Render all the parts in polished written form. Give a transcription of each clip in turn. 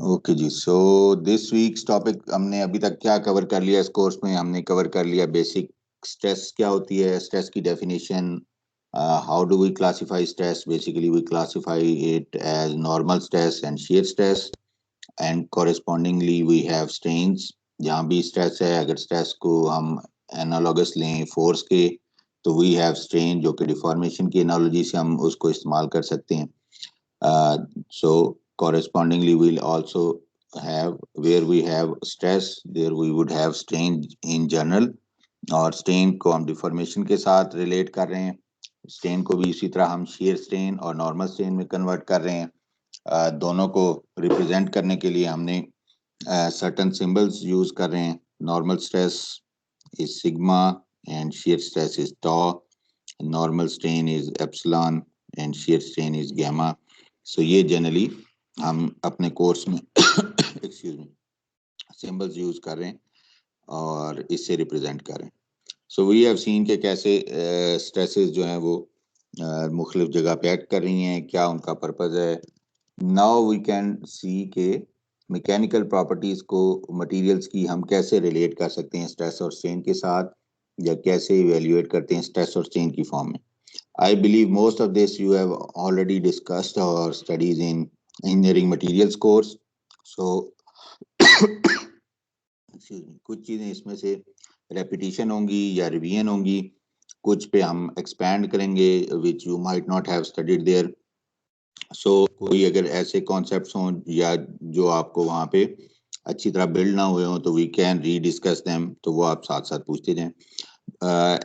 Okay जी, so this week's topic हमने अभी तक क्या कवर कर लिया इस कोर्स में? हमने कवर कर लिया बेसिक स्ट्रेस क्या होती है, स्ट्रेस की definition, how do we classify stress. Basically we classify it as normal stress and shear stress, and correspondingly we have strains. जहाँ भी स्ट्रेस है, अगर स्ट्रेस को हम एनालॉगस लें फोर्स के, तो वी हैव स्ट्रेन, जो कि डिफॉर्मेशन की एनालॉजी से हम उसको इस्तेमाल कर सकते हैं. So correspondingly, we'll also have, where we have stress, there we would have strain in general. और स्ट्रेन को हम डिफॉर्मेशन के साथ रिलेट कर रहे हैं. स्ट्रेन को भी इसी तरह हम shear स्ट्रेन और नॉर्मल स्ट्रेन में कन्वर्ट कर रहे हैं. दोनों को रिप्रेजेंट करने के लिए हमने सर्टन सिंबल्स यूज कर रहे हैं. Normal stress is sigma and shear stress is tau. Normal strain is epsilon and shear strain is gamma. सो ये जनरली हम अपने कोर्स में एक्सक्यूज मी सिंबल्स यूज कर रहे हैं और इससे रिप्रेजेंट कर रहे हैं. सो वी हैव सीन के कैसे स्ट्रेसेस जो हैं वो मुख्तलिफ जगह पे एक्ट कर रही हैं, क्या उनका पर्पज है. नाउ वी कैन सी के मैकेनिकल प्रॉपर्टीज को, मटेरियल्स की हम कैसे रिलेट कर सकते हैं स्ट्रेस और स्ट्रेन के साथ, या कैसे इवेल्युएट करते हैं स्ट्रेस और स्ट्रेन की फॉर्म में. I believe most of this you have already discussed or studies in engineering materials course. So, excuse me, कुछ चीजें इसमें से repetition होंगी या रिवीजन होंगी, कुछ पे हम expand करेंगे which you might not have studied there. So कोई अगर ऐसे concepts हों या जो आपको वहाँ पे अच्छी तरह बिल्ड ना हुए हों, तो we can rediscuss them. तो वो आप साथ साथ पूछते जाएं.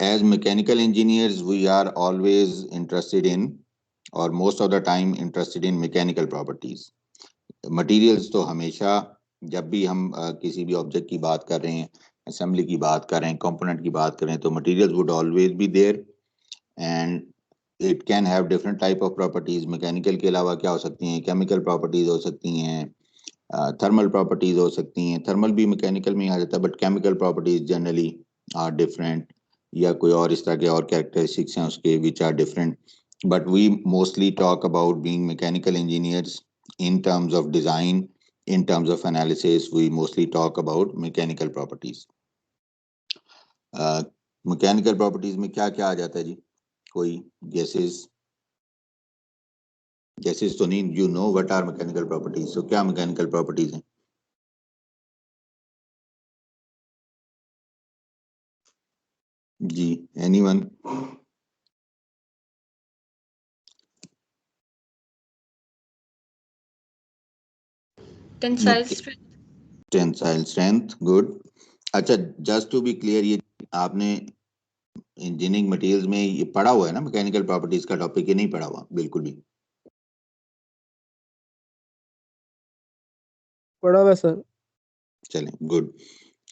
As mechanical engineers, we are always interested in, or most of the time interested in mechanical properties. Materials तो हमेशा, जब भी हम किसी भी ऑब्जेक्ट की बात कर रहे हैं, असेंबली की बात कर रहे हैं, कंपोनेंट की बात कर रहे हैं, तो materials would always be there and it can have different type of properties. Mechanical के अलावा क्या हो सकती हैं? केमिकल प्रॉपर्टीज हो सकती हैं, थर्मल प्रॉपर्टीज हो सकती हैं. थर्मल भी मैकेनिकल में आ जाता है, but chemical properties generally are different, या कोई और इस तरह के और कैरेक्टरिस्टिक्स हैं उसके which are different. But we mostly talk about being mechanical engineers in terms of design, in terms of analysis, we mostly talk about mechanical properties. Mechanical properties में क्या क्या आ जाता है जी? कोई guesses? Guesses तो नहीं, you know what are mechanical properties. So क्या mechanical properties हैं? जी, anyone? Tensile strength. Tensile strength, good. अच्छा, just to be clear, ये आपने इंजीनियरिंग मटेरियल्स में ये पढ़ा हुआ है ना, मैकेनिकल प्रॉपर्टीज का टॉपिक? ये नहीं पढ़ा हुआ बिल्कुल भी? पढ़ा हुआ सर. चलें, गुड.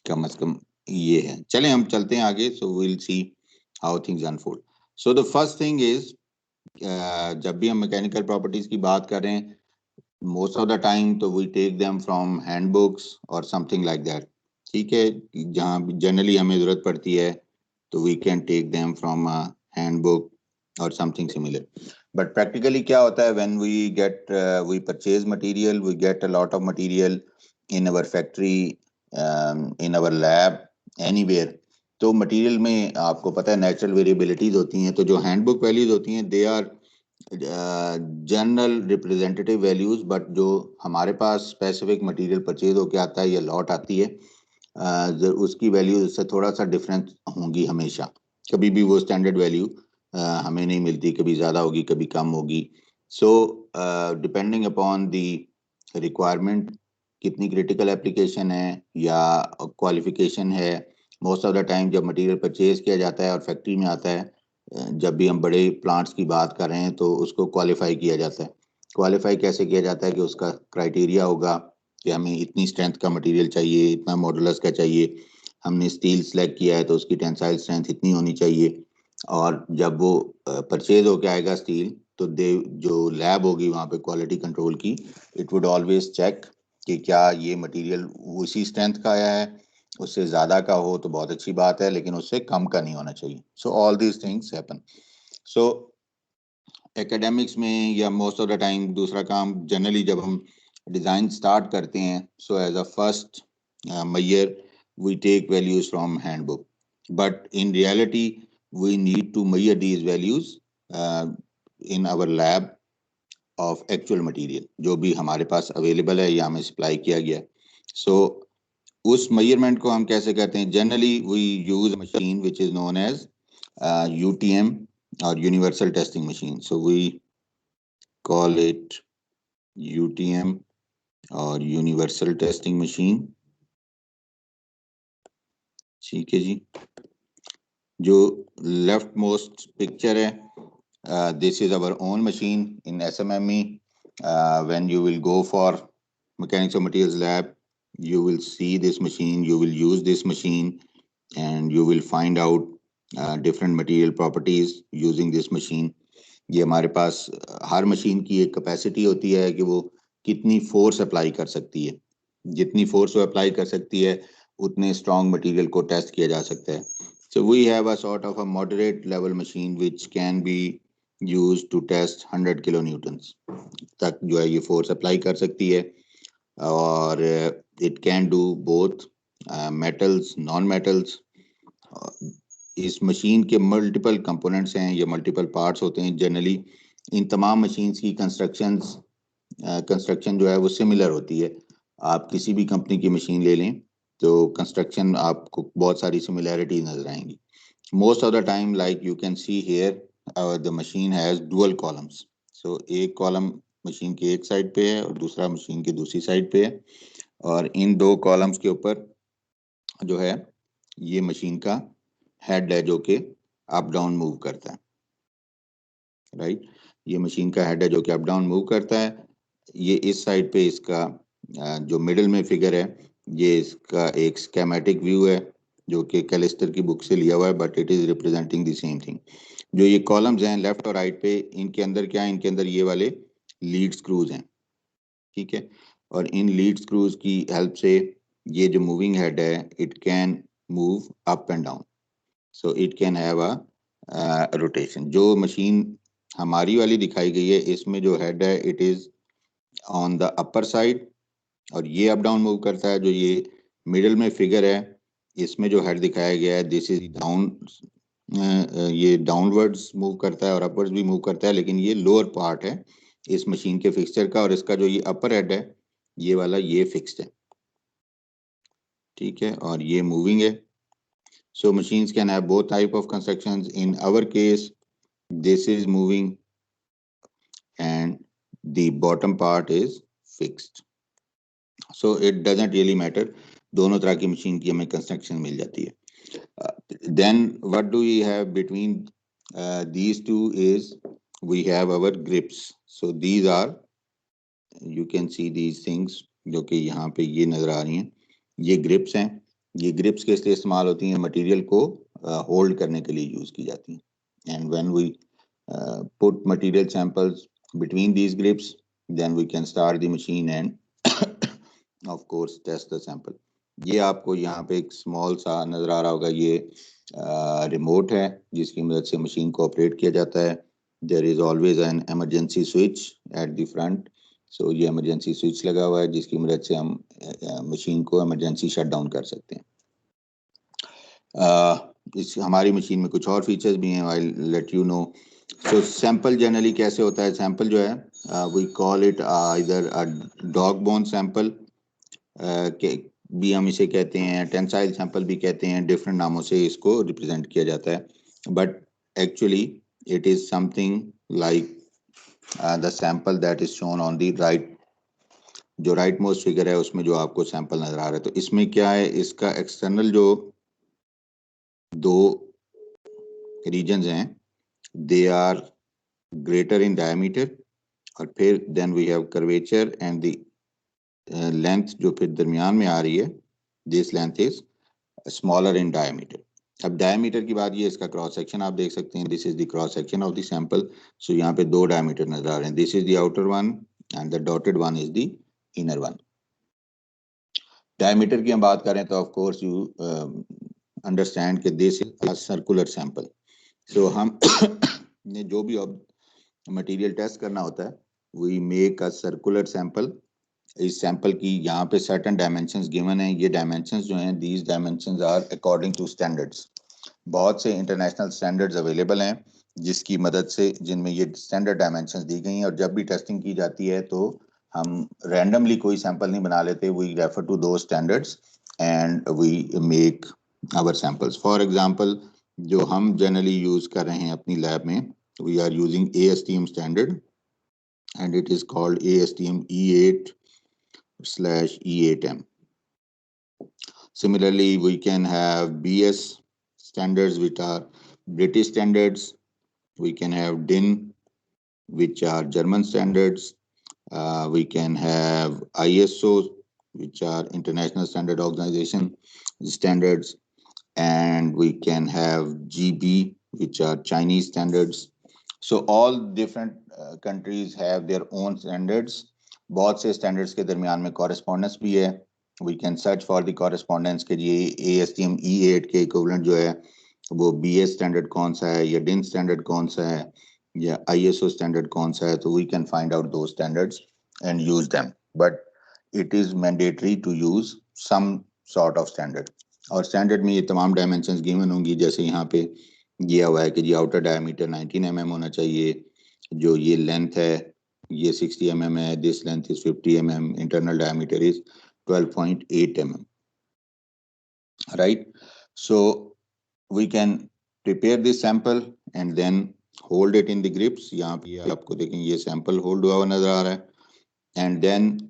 कम से कम ये है. चलें हम चलते हैं आगे. So will see how things unfold. So the first thing is, जब भी हम मैकेनिकल प्रॉपर्टीज की बात कर रहे हैं, मोस्ट ऑफ द टाइम तो we take them from handbooks और समथिंग लाइक दैट. ठीक है, जहाँ जनरली हमें जरूरत पड़ती है तो we can take them from handbook और समथिंग सिमिलर. बट प्रैक्टिकली क्या होता है, when we purchase material, we get a lot of material in our factory, in our lab, anywhere. तो मटेरियल में आपको पता है नेचुरल वेरिएबिलिटीज होती हैं. तो जो हैंडबुक वैल्यूज होती हैं, they are general representative values, but जो हमारे पास स्पेसिफिक मटेरियल परचेज होके आता है या लॉट आती है, उसकी वैल्यू उससे थोड़ा सा डिफरेंट होंगी हमेशा. कभी भी वो स्टैंडर्ड वैल्यू हमें नहीं मिलती, कभी ज़्यादा होगी, कभी कम होगी. So depending upon the requirement, कितनी क्रिटिकल एप्लीकेशन है या क्वालिफिकेशन है, मोस्ट ऑफ द टाइम जब मटेरियल परचेज किया जाता है और फैक्ट्री में आता है, जब भी हम बड़े प्लांट्स की बात कर रहे हैं, तो उसको क्वालिफाई किया जाता है. क्वालिफाई कैसे किया जाता है कि उसका क्राइटेरिया होगा कि हमें इतनी स्ट्रेंथ का मटेरियल चाहिए, इतना मॉडुलस का चाहिए. हमने स्टील सेलेक्ट किया है तो उसकी टेंसाइल स्ट्रेंथ इतनी होनी चाहिए. और जब वो परचेज होके आएगा स्टील, तो जो लैब होगी वहाँ पे क्वालिटी कंट्रोल की, इट वुड ऑलवेज चेक कि क्या ये मटेरियल उसी स्ट्रेंथ का आया है. उससे ज़्यादा का हो तो बहुत अच्छी बात है, लेकिन उससे कम का नहीं होना चाहिए. So all these things happen. So academics में या मोस्ट ऑफ द टाइम दूसरा काम जनरली जब हम डिज़ाइन स्टार्ट करते हैं, so as a first measure we take values from handbook, but in reality we need to measure these values in our lab of actual material जो भी हमारे पास available है या हमें सप्लाई किया गया. सो उस मेजरमेंट को हम कैसे करते हैं? Generally we use machine which is known as UTM और universal testing machine. So we call it UTM और यूनिवर्सल टेस्टिंग मशीन. ठीक है जी. जो लेफ्ट मोस्ट पिक्चर है, this is our own machine in SMME. When you will go for mechanics of materials lab, you will see this machine, you will use this machine, and you will find out different material properties using this machine. ये हमारे पास हर machine की एक capacity होती है कि वो कितनी force apply कर सकती है. जितनी फोर्स वो अप्लाई कर सकती है उतने स्ट्रॉन्ग मटेरियल को टेस्ट किया जा सकता है. So we have a sort of a moderate level machine which can be used to test 100 kilonewtons तक जो है ये फोर्स अप्लाई कर सकती है. और it can do both metals, non metals. इस मशीन के मल्टीपल कंपोनेंट्स हैं, ये मल्टीपल पार्ट्स होते हैं. जनरली इन तमाम मशीन्स की कंस्ट्रक्शन जो है वो सिमिलर होती है. आप किसी भी कंपनी की मशीन ले लें तो कंस्ट्रक्शन आपको बहुत सारी सिमिलैरिटी नजर आएंगी. Most of the time like you can see here the machine has dual columns. So एक कॉलम मशीन की एक साइड पे है और दूसरा मशीन की दूसरी साइड पे है, और इन दो कॉलम्स के ऊपर जो है ये मशीन का हेड है जो कि अप डाउन मूव करता है. राइट, ये मशीन का हेड है जो कि अप डाउन मूव करता है. ये इस साइड पे इसका जो मिडिल में फिगर है ये इसका एक स्केमेटिक व्यू है जो कि कैलिस्टर की बुक से लिया हुआ है, but it is representing the same thing. जो ये कॉलम्स हैं लेफ्ट और राइट पे, इनके अंदर क्या है? इनके अंदर ये वाले लीड स्क्रूज हैं. ठीक है, और इन लीड स्क्रूज की हेल्प से ये जो मूविंग हेड है it can move up and down. So it can have a rotation. जो मशीन हमारी वाली दिखाई गई है इसमें जो हेड है it is on the upper side और ये अप डाउन मूव करता है. जो ये मिडिल में फिगर है इसमें जो हेड दिखाया गया है दिस इज डाउन, ये डाउनवर्ड्स मूव करता है और अपवर्ड्स भी मूव करता है, लेकिन ये लोअर पार्ट है इस मशीन के फिक्सचर का, और इसका जो ये अपर हेड है ये वाला ये फिक्स्ड है. ठीक है, और ये मूविंग है. So machines can have both type of constructions. In our case, this is moving and the bottom part is fixed. So it doesn't really matter. दोनों तरह की मशीन की हमें कंस्ट्रक्शन मिल जाती है. Then what do we have between these two is we have our grips. So these are, you can see these things जो कि यहाँ पे ये नजर आ रही हैं, ये ग्रिप्स हैं. ये ग्रिप्स किस लिए इस्तेमाल होती हैं? मटेरियल को होल्ड करने के लिए यूज की जाती हैं. And when we put material samples between these grips then we can start the machine and of course test the sample. ये आपको यहाँ पे एक स्मॉल सा नजर आ रहा होगा, ये रिमोट है जिसकी मदद से मशीन को ऑपरेट किया जाता है. There is always an emergency switch at the front. So ये इमरजेंसी स्विच लगा हुआ है जिसकी मदद से हम मशीन को इमरजेंसी शट डाउन कर सकते हैं. इस हमारी मशीन में कुछ और फीचर्स भी हैं, I let you know. So sample generally कैसे होता है? सैंपल जो है वी कॉल इट इधर अ डॉग बोन सैंपल भी हम इसे कहते हैं, टेंसाइल सैंपल भी कहते हैं, डिफरेंट नामों से इसको रिप्रेजेंट किया जाता है. But actually it is something like the sample that is shown on the right. जो राइट मोस्ट फिगर है उसमें जो आपको सैंपल नजर आ रहा है, तो इसमें क्या है? इसका एक्सटर्नल जो दो रीजन्स हैं they are greater in diameter, और फिर then we have curvature and the length जो फिर दरमियान में आ रही है, this length is smaller in diameter. अब डायमीटर की बात, ये इसका क्रॉस सेक्शन आप देख सकते हैं, this is the cross section of the sample. So यहाँ पे दो डायमीटर नजर आ रहे हैं, this is the outer one and the dotted one is the inner one. Diameter की हम बात करें तो ऑफ कोर्स यू अंडरस्टैंड कि this is a circular sample. So हम ने जो भी मटेरियल टेस्ट करना होता है we make a circular sample इस सैंपल की यहाँ पे सर्टेन डायमेंशंस गिवन हैं। ये डायमेंशंस जो हैं, these dimensions are according to standards. बहुत से इंटरनेशनल स्टैंडर्ड्स अवेलेबल हैं जिसकी मदद से, जिनमें ये स्टैंडर्ड डायमेंशंस दी गई हैं, और जब भी टेस्टिंग की जाती है तो हम रैंडमली कोई सैंपल नहीं बना लेते, वी रेफर टू दो standards and we make our samples. For example, जो हम जनरली यूज कर रहे हैं अपनी लैब में, we are using ASTM standard and it is called ASTM E8/E8M. Similarly, we can have BS standards, which are British standards. We can have DIN, which are German standards. We can have ISO, which are International Standard Organization standards. And we can have GB, which are Chinese standards. So all different countries have their own standards. बहुत से standards के दरमियान में correspondence भी है. We can search for the correspondence के जी ASTM E8 के equivalent जो है वो BS standard कौन सा है, या DIN standard कौन सा है, या ISO standard कौन सा है. तो we can find out those standards and use them. But it is mandatory to use some sort of standard. और स्टैंडर्ड में ये तमाम डायमेंशंस गिवन होंगी, जैसे यहाँ पे दिया हुआ है कि जी आउटर डायमीटर 19 mm होना चाहिए, जो ये लेंथ है ये 60 mm है, this length is 50 mm, internal diameter is 12.8 mm, right. So we can prepare this sample and then hold it in the grips. यहाँ पे आपको देखें ये सैंपल होल्ड हुआ नजर आ रहा है. And then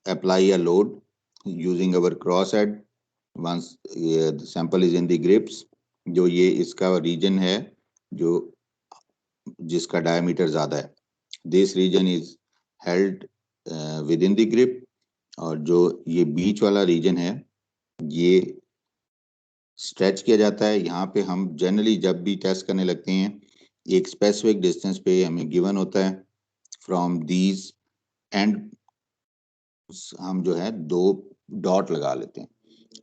apply a load using our cross head. once the sample is in the grips, जो ये इसका रीजन है जो जिसका डायमीटर ज्यादा है, this region is held within the grip. और जो ये बीच वाला रीजन है ये स्ट्रेच किया जाता है. यहाँ पे हम जनरली जब भी टेस्ट करने लगते हैं एक स्पेसिफिक डिस्टेंस पे हमें गिवन होता है फ्रॉम दीज एंड हम जो है दो डॉट लगा लेते हैं,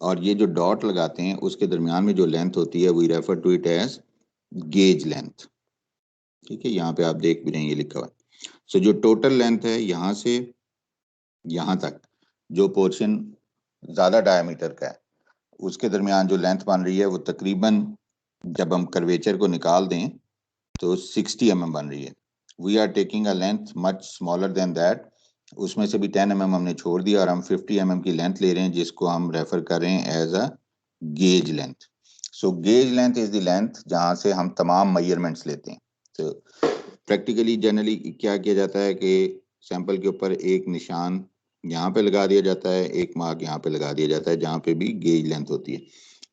और ये जो डॉट लगाते हैं उसके दरमियान में जो लेंथ होती है we refer to it as gauge length. ठीक है, यहाँ पे आप देख भी रहे हैं ये लिखा हुआ है. सो जो टोटल लेंथ है यहाँ से यहाँ तक, जो पोर्शन ज्यादा डायमीटर का है उसके दरमियान जो लेंथ बन रही है वो तकरीबन, जब हम कर्वेचर को निकाल दें तो 60 mm बन रही है. We are taking a length much smaller than that. उसमें से भी 10 mm हमने छोड़ दिया और हम 50 mm की लेंथ ले रहे हैं, जिसको हम रेफर कर रहे हैं as a gauge length. So gauge length is the length जहां से हम तमाम मेजरमेंट्स लेते हैं. तो प्रैक्टिकली जनरली क्या किया जाता है कि सैंपल के ऊपर एक निशान यहाँ पे लगा दिया जाता है, एक मार्क यहाँ पे लगा दिया जाता है जहाँ पे भी गेज लेंथ होती है.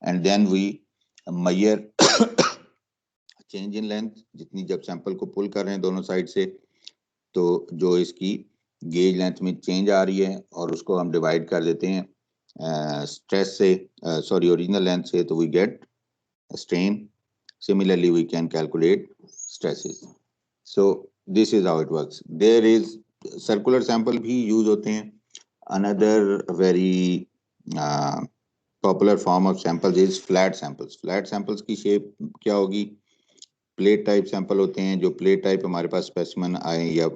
And then we measure change in length, जितनी जब सैंपल को पुल कर रहे हैं दोनों साइड से, तो जो इसकी गेज लेंथ में चेंज आ रही है और उसको हम डिवाइड कर देते हैं स्ट्रेस से, सॉरी ओरिजिनल लेंथ से, तो we get strain. Similarly we can calculate stresses. So this is how it works. There is circular sample भी यूज होते हैं. Another very popular form of samples is flat samples. Flat samples की shape क्या होगी? Plate type sample होते हैं. जो plate type हमारे पास स्पेसिमेन आए, या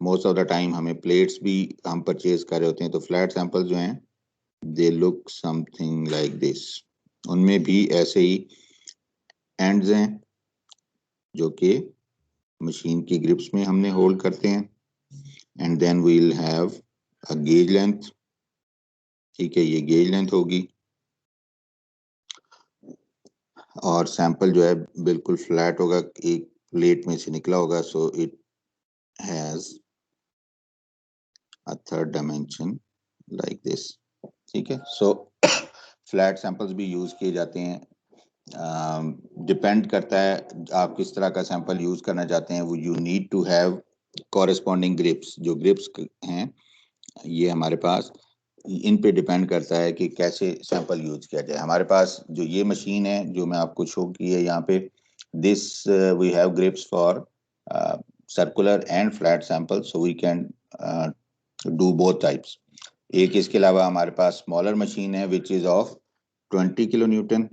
मोस्ट ऑफ द टाइम हमें प्लेट्स भी हम परचेज कर रहे होते हैं, तो फ्लैट सैंपल जो हैं they look something like this. उनमें भी ऐसे ही एंड्स हैं जो कि मशीन की ग्रिप्स में हमने होल्ड करते हैं. And then we will have a gauge length. ठीक है, ये गेज लेंथ होगी और सैंपल जो है बिल्कुल फ्लैट होगा, एक प्लेट में से निकला होगा. So it has a third dimension like this. ठीक है. सो फ्लैट सैंपल्स भी यूज किए जाते हैं. डिपेंड करता है आप किस तरह का सैंपल यूज करना चाहते हैं. You need to have corresponding grips. जो ग्रिप्स हैं ये हमारे पास, इन पे डिपेंड करता है कि कैसे सैंपल यूज किया जाए. हमारे पास जो ये मशीन है जो मैं आपको शो की है यहाँ पे, this we have grips for circular and flat sample, so we can do both types. एक इसके अलावा हमारे पास स्मॉलर मशीन है which is of 20 kilonewton.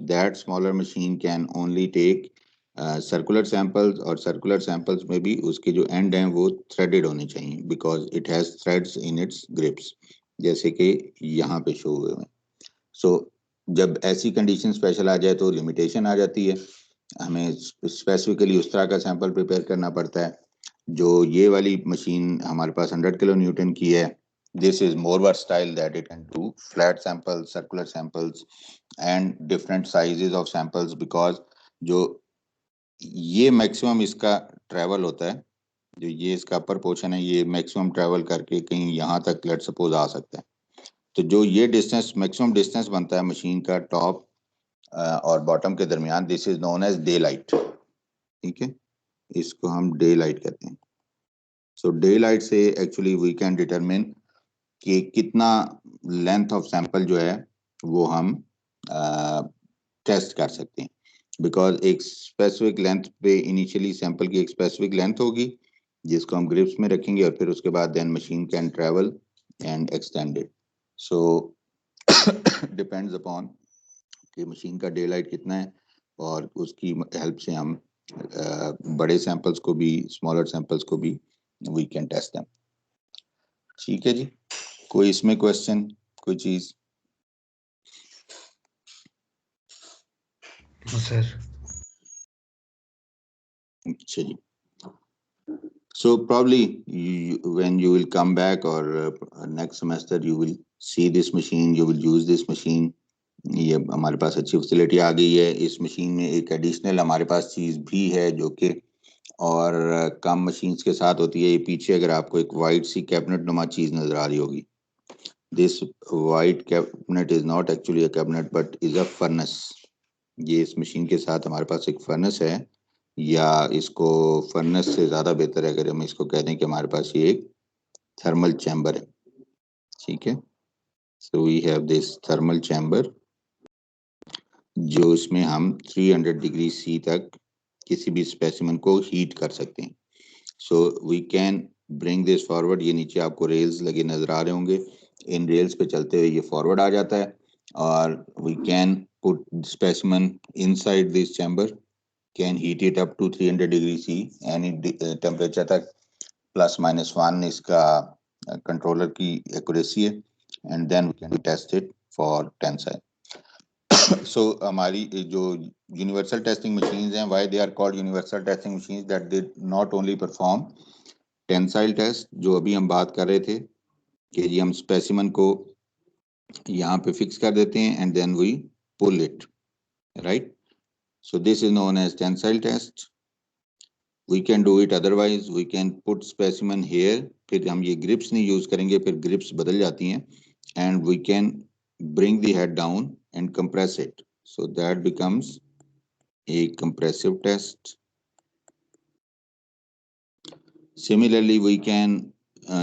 That smaller machine can only take circular samples, और सर्कुलर सैंपल्स में भी उसके जो एंड हैं वो थ्रेडेड होने चाहिए, because it has threads in its grips, जैसे कि यहाँ पे शो हुए हैं। सो जब ऐसी कंडीशन स्पेशल आ जाए तो लिमिटेशन आ जाती है, हमें स्पेसिफिकली उस तरह का सैंपल प्रिपेयर करना पड़ता है। जो ये वाली मशीन हमारे पास 100 किलो न्यूटन की है, this is more versatile that it can do flat samples, circular samples and different sizes of samples, because जो ये मैक्सिमम इसका ट्रैवल होता है, जो ये इसका अपर पोर्शन है, ये मैक्सिमम ट्रैवल करके कहीं यहाँ तक लेट सपोज आ सकता है। तो जो ये डिस्टेंस, मैक्सिमम डिस्टेंस बनता है मशीन का टॉप और बॉटम के दरमियान, this is known as daylight. ठीक है, इसको हम डे लाइट कहते हैं। सो डे लाइट से एक्चुअली वी कैन डिटरमिन कि कितना लेंथ ऑफ सैंपल जो है वो हम टेस्ट कर सकते हैं, बिकॉज एक स्पेसिफिक लेंथ पे इनिशियली सैंपल की एक स्पेसिफिक लेंथ होगी जिसको हम ग्रिप्स में रखेंगे, और फिर उसके बाद then machine can travel and extend it. So depends upon कि मशीन का डे लाइट कितना है, और उसकी हेल्प से हम बड़े सैंपल्स को भी, स्मॉलर सैंपल्स को भी वी कैन टेस्ट देम। ठीक है जी, कोई इसमें क्वेश्चन, कोई चीज? सर अच्छा जी, so probably when you will come back or next semester you will see this machine, you will use this machine. ये हमारे पास अच्छी फैसिलिटी आ गई है इस मशीन में। एक एडिशनल हमारे पास चीज भी है जो कि और कम मशीन्स के साथ होती है। ये पीछे अगर आपको एक वाइट सी कैबिनेट नुमा चीज नजर आ रही होगी, this white cabinet is not actually a cabinet but is a furnace. ये इस मशीन के साथ हमारे पास एक फर्नेस है, या इसको फर्नेस से ज़्यादा बेहतर है अगर हम इसको कह दें कि हमारे पास ये एक थर्मल चैम्बर है। ठीक है, so we have this thermal chamber, जो इसमें हम 300 डिग्री सी तक किसी भी स्पेसिमन को हीट कर सकते हैं। So we can bring this forward. ये नीचे आपको रेल्स लगे नजर आ रहे होंगे, इन रेल्स पे चलते हुए ये फॉरवर्ड आ जाता है, और we can put specimen inside this chamber, can heat it up to 300 degree C, any temperature तक, ±1 इसका कंट्रोलर की एक्यूरेसी है, and then we can test it for tensile. So हमारी जो यूनिवर्सल टेस्टिंग मशीन्स हैं, why they are called universal testing machines, that they not only perform tensile test, जो अभी हम बात कर रहे थे कि जी हम स्पेसिमन को यहाँ पे फिक्स कर देते हैं and then we pull it, right. So this is known as tensile test. We can do it otherwise, we can put specimen here, फिर हम ये ग्रिप्स नहीं यूज करेंगे, फिर ग्रिप्स बदल जाती हैं, and we can bring the head down and compress it, so that becomes a compressive test. Similarly, we can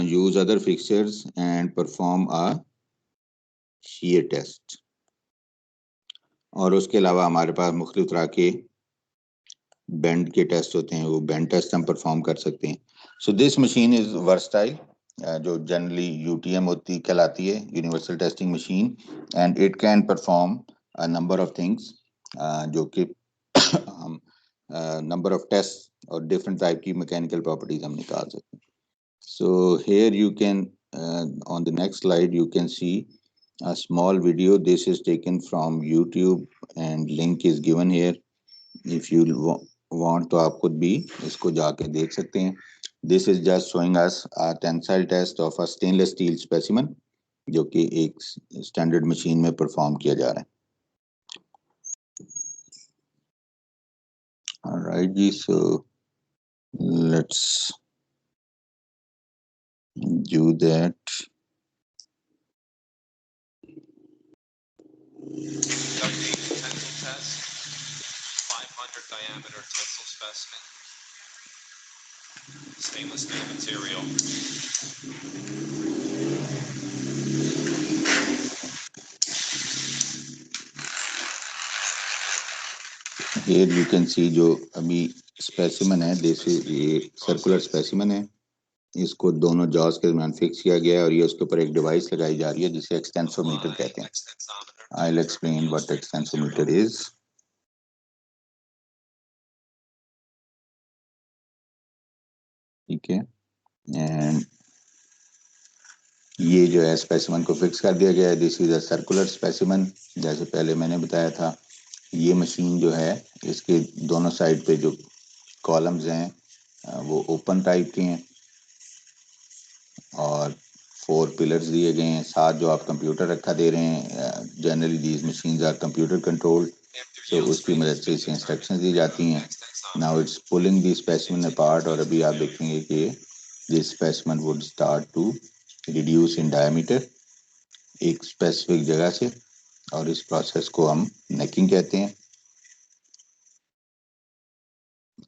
use other fixtures and perform a shear test. और उसके अलावा हमारे पास मुख्तलिफ तरह के बेंड के टेस्ट होते हैं, वो बेंड टेस्ट हम परफॉर्म कर सकते हैं। So this machine is versatile, जो जनरली यूटीएम होती कहलाती है, universal testing machine, and it can perform a number of things, जो कि हम नंबर ऑफ टेस्ट और डिफरेंट टाइप की मैकेनिकल प्रॉपर्टीज हम निकाल सकते हैं। So here you can on the next slide you can C a small video. This is taken from YouTube and link is given here. If you want तो आप खुद भी इसको जाके देख सकते हैं। This is just showing us a tensile test of a stainless steel specimen, जो कि एक स्टैंडर्ड मशीन में परफॉर्म किया जा रहा है। Alright ji, so let's do that. Conducting tensile test, 500 diameter tensile specimen, stainless steel material. Here you can see जो अभी स्पेसिमन है, जैसे ये सर्कुलर स्पेसिमन है, इसको दोनों जॉज के दरमियान फिक्स किया गया है, और ये उसके ऊपर एक डिवाइस लगाई जा रही है जिसे एक्सटेंसोमीटर कहते हैं। I'll explain what extensometer is. ठीक है, एंड ये जो है स्पेसिमन को फिक्स कर दिया गया है। This is a circular specimen, जैसे पहले मैंने बताया था। ये मशीन जो है इसके दोनों साइड पे जो कॉलम्स हैं वो ओपन टाइप के हैं और 4 पिलर्स दिए गए हैं। साथ जो आप कंप्यूटर रखा दे रहे हैं, generally these machines are computer controlled, तो उसकी मदद से इसे इंस्ट्रक्शंस दी जाती हैं। Now it's pulling the specimen apart, और अभी आप देखेंगे कि this specimen would start to reduce in diameter एक स्पेसिफिक जगह से, और इस प्रोसेस को हम नेकिंग कहते हैं।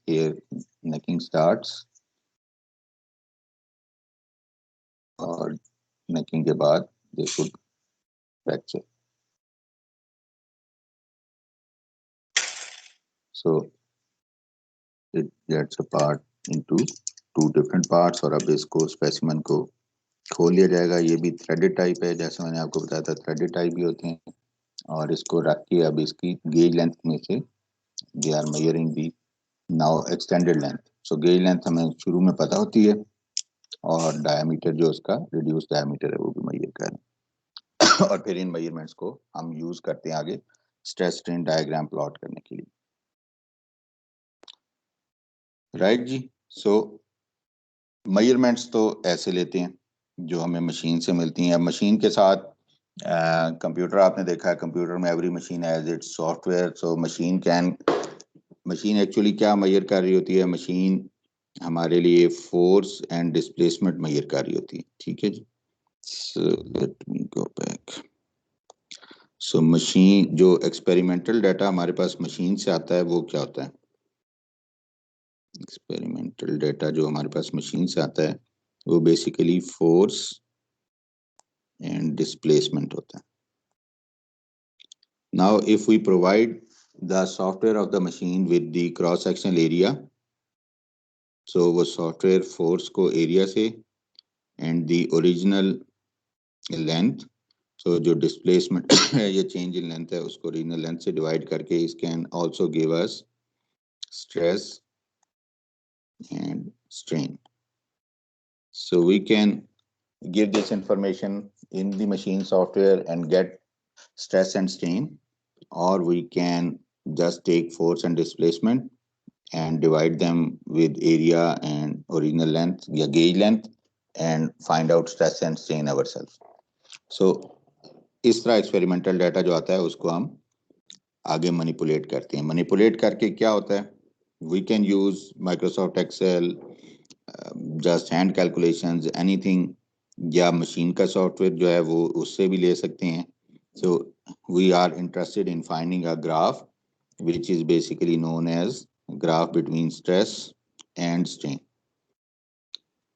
Here नेकिंग स्टार्ट्स, और नेकिंग के बाद they should fracture. So it gets apart into 2 different parts, और अब इसको स्पेसिमन को खोल लिया जाएगा। ये भी थ्रेडेड टाइप है, जैसे मैंने आपको बताया था थ्रेडेड टाइप भी होते हैं। और इसको रख के अब इसकी गेज लेंथ में से they are measuring the now extended length. So gauge length हमें शुरू में पता होती है, और डायमीटर जो उसका रिड्यूस डायमीटर है वो भी मेजर कर रहे हैं। और फिर इन मेजरमेंट्स को हम यूज करते हैं आगे स्ट्रेस स्ट्रेन डायग्राम प्लॉट करने के लिए। राइट जी। सो मेजरमेंट्स तो ऐसे लेते हैं जो हमें मशीन से मिलती हैं। अब मशीन के साथ कंप्यूटर आपने देखा है, कंप्यूटर में every machine has its software. So machine actually क्या मेजर कर रही होती है? मशीन हमारे लिए फोर्स एंड डिस्प्लेसमेंट मेजर कर रही होती है। ठीक है जी। So let me go back. So machine जो एक्सपेरिमेंटल डाटा हमारे पास मशीन से आता है वो क्या होता है? एक्सपेरिमेंटल डाटा जो हमारे पास मशीन से आता है वो बेसिकली फोर्स एंड डिस्प्लेसमेंट होता है। Now if we provide the software of the machine with the cross sectional area, so वो सॉफ्टवेयर फोर्स को एरिया से एंड द ओरिजिनल लेंथ, सो जो डिस्प्लेसमेंट है ये चेंज इन लेंथ है उसको ओरिजिनल लेंथ से डिवाइड करके इस can also give us stress and strain. So we can give this information in the machine software and get stress and strain, or we can just take force and displacement and divide them with area and original length या gauge length and find out stress and strain ourselves. So इस तरह experimental data जो आता है उसको हम आगे manipulate करते हैं। मैनिपुलेट करके क्या होता है? We can use Microsoft Excel, just hand calculations, anything, या मशीन का सॉफ्टवेयर जो है वो उससे भी ले सकते हैं। So we are interested in finding a graph which is basically known as graph between stress and strain।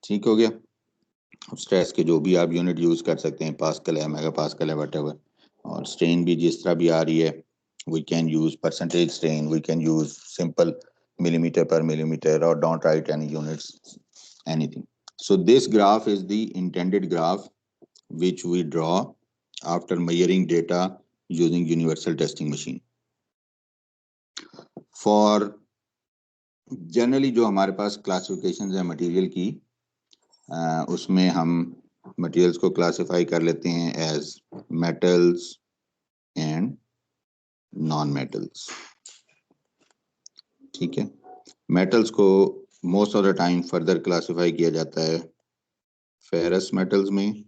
ठीक हो गया। अब स्ट्रेस के जो भी आप यूनिट यूज कर सकते हैं, पास्कल है, मेगा पास्कल है, व्हाटएवर, और स्ट्रेन भी जिस तरह भी आ रही है, we can use percentage strain, we can use simple millimeter per millimeter, or don't write any units, anything. So this graph is the intended graph which we draw after measuring data using universal testing machine. For generally जो हमारे पास classification है material की, उसमें हम materials को classify कर लेते हैं as metals and non metals. ठीक है, मेटल्स को most of the time further classify किया जाता है फेरस मेटल्स में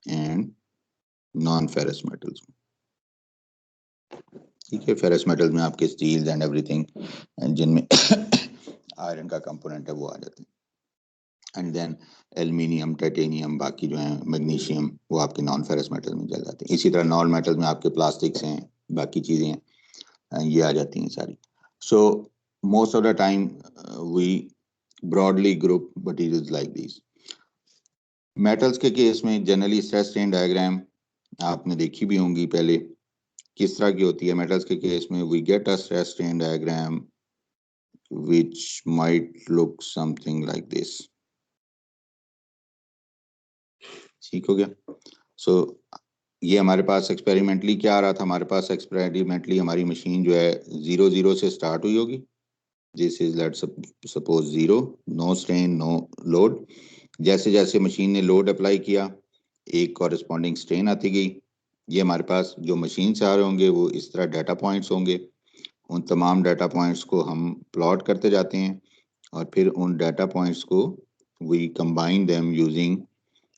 एंड नॉन फेरस मेटल्स में। ठीक है, फेरस मेटल्स में आपके स्टील्स एंड एवरीथिंग जिनमें आयरन का कंपोनेंट है वो आ जाते हैं, एंड देन एल्यूमिनियम, टाइटेनियम, बाकी जो है मैग्नीशियम, वो आपके नॉन फेरस मेटल में चल जाते हैं। इसी तरह नॉन मेटल में आपके प्लास्टिक्स हैं, बाकी चीज़ें हैं, ये आ जाती हैं सारी। So most of the time we broadly group materials like this. Metals के केस में जनरली स्ट्रेस स्ट्रेन डायग्राम आपने देखी भी होंगी पहले, किस तरह की होती है। मेटल्स के केस में we get a stress strain diagram which might look something like this। ठीक हो गया। सो ये हमारे पास एक्सपेरिमेंटली क्या आ रहा था? हमारे पास एक्सपेरिमेंटली हमारी मशीन जो है 0 0 से स्टार्ट हुई होगी, this is let's suppose 0, no strain no load. जैसे जैसे मशीन ने लोड अप्लाई किया एक कॉरेस्पॉन्डिंग स्ट्रेन आती गई। ये हमारे पास जो मशीन से आ रहे होंगे वो इस तरह डाटा पॉइंट्स होंगे। उन तमाम डाटा पॉइंट्स को हम प्लॉट करते जाते हैं और फिर उन डाटा पॉइंट्स को we combine them using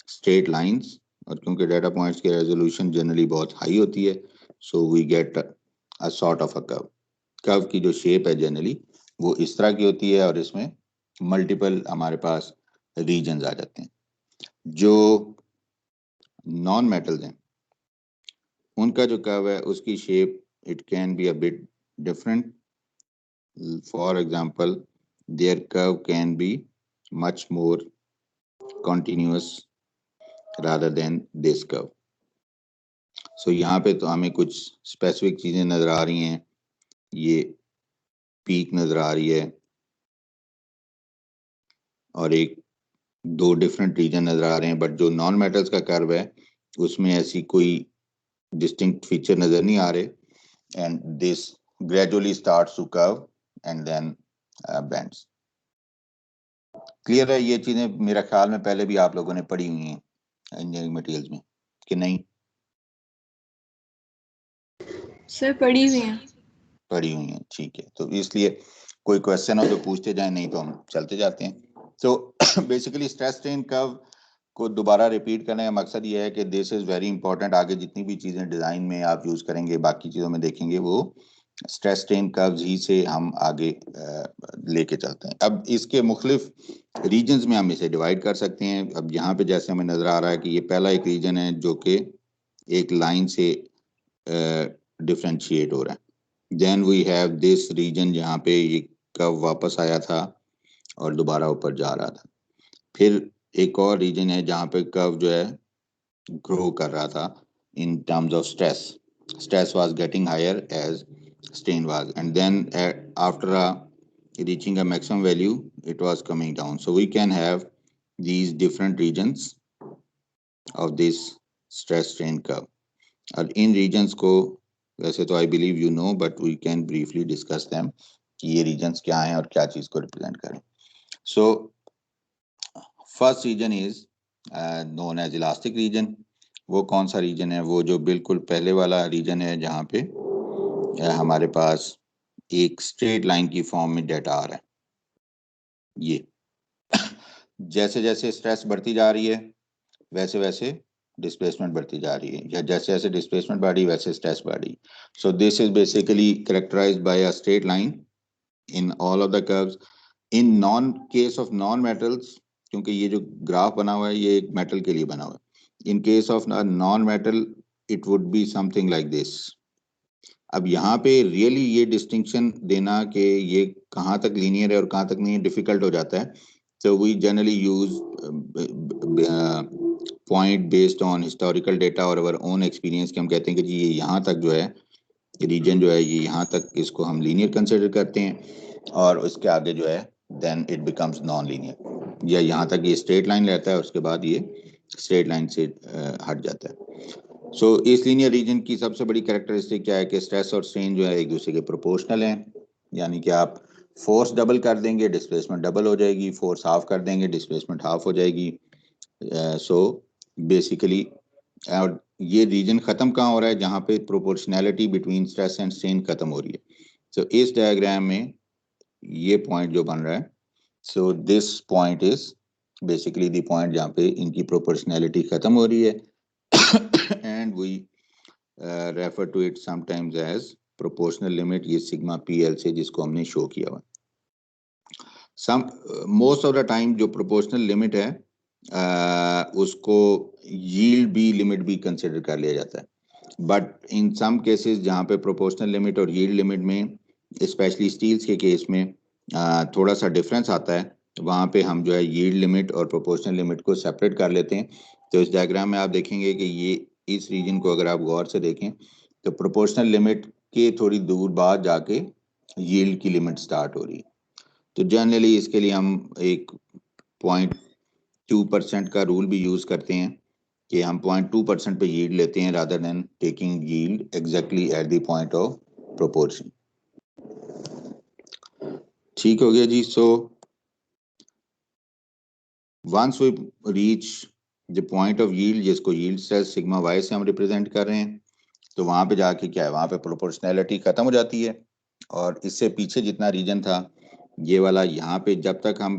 straight lines. और क्योंकि डाटा पॉइंट्स की रेजोल्यूशन जनरली बहुत हाई होती है, so we get a sort of a curve. Curve की जो शेप है जनरली वो इस तरह की होती है और इसमें मल्टीपल हमारे पास रीजन्स आ जाते हैं। जो नॉन मेटल्स हैं उनका जो कर्व है उसकी shape it can be a bit different. For example their curve can be much more continuous rather than this curve. So यहाँ पे तो हमें कुछ स्पेसिफिक चीजें नजर आ रही हैं। ये पीक नजर आ रही है और एक दो डिफरेंट रीजन नजर आ रहे हैं, बट जो नॉन मेटल्स का कर्व है उसमें ऐसी कोई डिस्टिंक्ट फीचर नजर नहीं आ रहे। And this gradually starts to curve and then bends. Clear है? ये चीजें मेरा ख्याल में पहले भी आप लोगों ने पढ़ी हुई हैं इंजीनियरिंग मटेरियल्स में कि नहीं? सर पढ़ी हुई हैं। पढ़ी हुई हैं, ठीक है। तो इसलिए कोई क्वेश्चन हो तो पूछते जाएं, नहीं तो हम चलते जाते हैं। तो बेसिकली स्ट्रेस स्ट्रेन कर्व को दोबारा रिपीट करने का मकसद ये है कि दिस इज वेरी इंपॉर्टेंट। आगे जितनी भी चीजें डिजाइन में आप यूज करेंगे, बाकी चीजों में देखेंगे, वो स्ट्रेस स्ट्रेन कर्व्स ही से हम आगे लेके चलते हैं। अब इसके मुख्तलिफ रीजन्स में हम इसे डिवाइड कर सकते हैं। अब यहाँ पे जैसे हमें नजर आ रहा है कि ये पहला एक रीजन है जो कि एक लाइन से डिफ्रेंशिएट हो रहा है। Then we have this region जहाँ पे ये कर्व वापस आया था और दोबारा ऊपर जा रहा था। फिर एक और रीजन है जहाँ पे कर्व जो है ग्रो कर रहा था in terms of stress. Stress was getting higher as strain was, and then after reaching a maximum value, it was coming down. So we can have these different regions of this stress strain curve. और इन regions को वैसे तो I believe you know, but we can briefly discuss them कि ये regions क्या हैं और क्या चीज को represent करें. So first region is known as elastic region. वो कौन सा रीजन है? वो जो बिल्कुल पहले वाला रीजन है जहाँ पे हमारे पास एक स्ट्रेट लाइन की फॉर्म में डेटा आ रहा है। ये जैसे जैसे स्ट्रेस बढ़ती जा रही है वैसे वैसे डिस्प्लेसमेंट बढ़ती जा रही है, या जैसे जैसे डिस्प्लेसमेंट बढ़ी वैसे स्ट्रेस बढ़ी। So this is basically characterized by a straight line in all of the curves. In non case of non metals, क्योंकि ये जो ग्राफ बना हुआ है ये एक मेटल के लिए बना हुआ है, in case of non-metal it would be something like this. अब यहाँ पे रियली ये डिस्टिंक्शन देना कि ये कहाँ तक लीनियर है और कहाँ तक नहीं डिफिकल्ट हो जाता है। So we generally use point based on historical data और our own experience कि हम कहते हैं कि जी ये यहाँ तक जो है रीजन जो है ये यहाँ तक इसको हम लीनियर कंसिडर करते हैं और उसके आगे जो है then it becomes non linear, या यहाँ तक ये स्ट्रेट लाइन रहता है उसके बाद ये स्ट्रेट लाइन से हट जाता है। सो इस लीनियर रीजन की सबसे बड़ी कैरेक्टरिस्टिक क्या है कि स्ट्रेस और स्ट्रेन जो है एक दूसरे के प्रोपोर्शनल हैं, यानी कि आप फोर्स डबल कर देंगे डिस्प्लेसमेंट डबल हो जाएगी, फोर्स हाफ कर देंगे डिस्प्लेसमेंट हाफ हो जाएगी। सो बेसिकली और ये रीजन खत्म कहाँ हो रहा है? जहाँ पे proportionality between stress and strain खत्म हो रही है। सो इस डायग्राम में ये पॉइंट जो बन रहा है, so this point is basically the point जहाँ पे इनकी प्रोपोर्शनैलिटी खत्म हो रही है and we refer to it sometimes as proportional limit, ये सिग्मा पीएल से जिसको हमने शो किया हुआ। Some most of the time जो प्रोपोर्शनल लिमिट है उसको यील्ड बी लिमिट भी कंसिडर कर लिया जाता है, बट इन सम केसेस जहाँ पे प्रोपोर्शनल लिमिट और यील्ड लिमिट में स्पेशली स्टील्स के केस में थोड़ा सा डिफरेंस आता है, वहाँ पे हम जो है यील्ड लिमिट और प्रोपोर्शनल लिमिट को सेपरेट कर लेते हैं। तो इस डायग्राम में आप देखेंगे कि ये इस रीजन को अगर आप गौर से देखें तो प्रोपोर्शनल लिमिट के थोड़ी दूर बाद जाके यील्ड की लिमिट स्टार्ट हो रही है। तो जनरली इसके लिए हम एक 0.2% का रूल भी यूज करते हैं कि हम 0.2% पे यील्ड लेते हैं rather than taking yield exactly at the point of proportion. ठीक हो गया जी। So once we reach the point of yield, जिसको यील्ड स्ट्रेस सिग्मा वाई से हम रिप्रेजेंट कर रहे हैं, तो वहां पे जाके क्या है, वहां पे प्रोपोर्शनैलिटी खत्म हो जाती है। और इससे पीछे जितना रीजन था ये वाला, यहाँ पे जब तक हम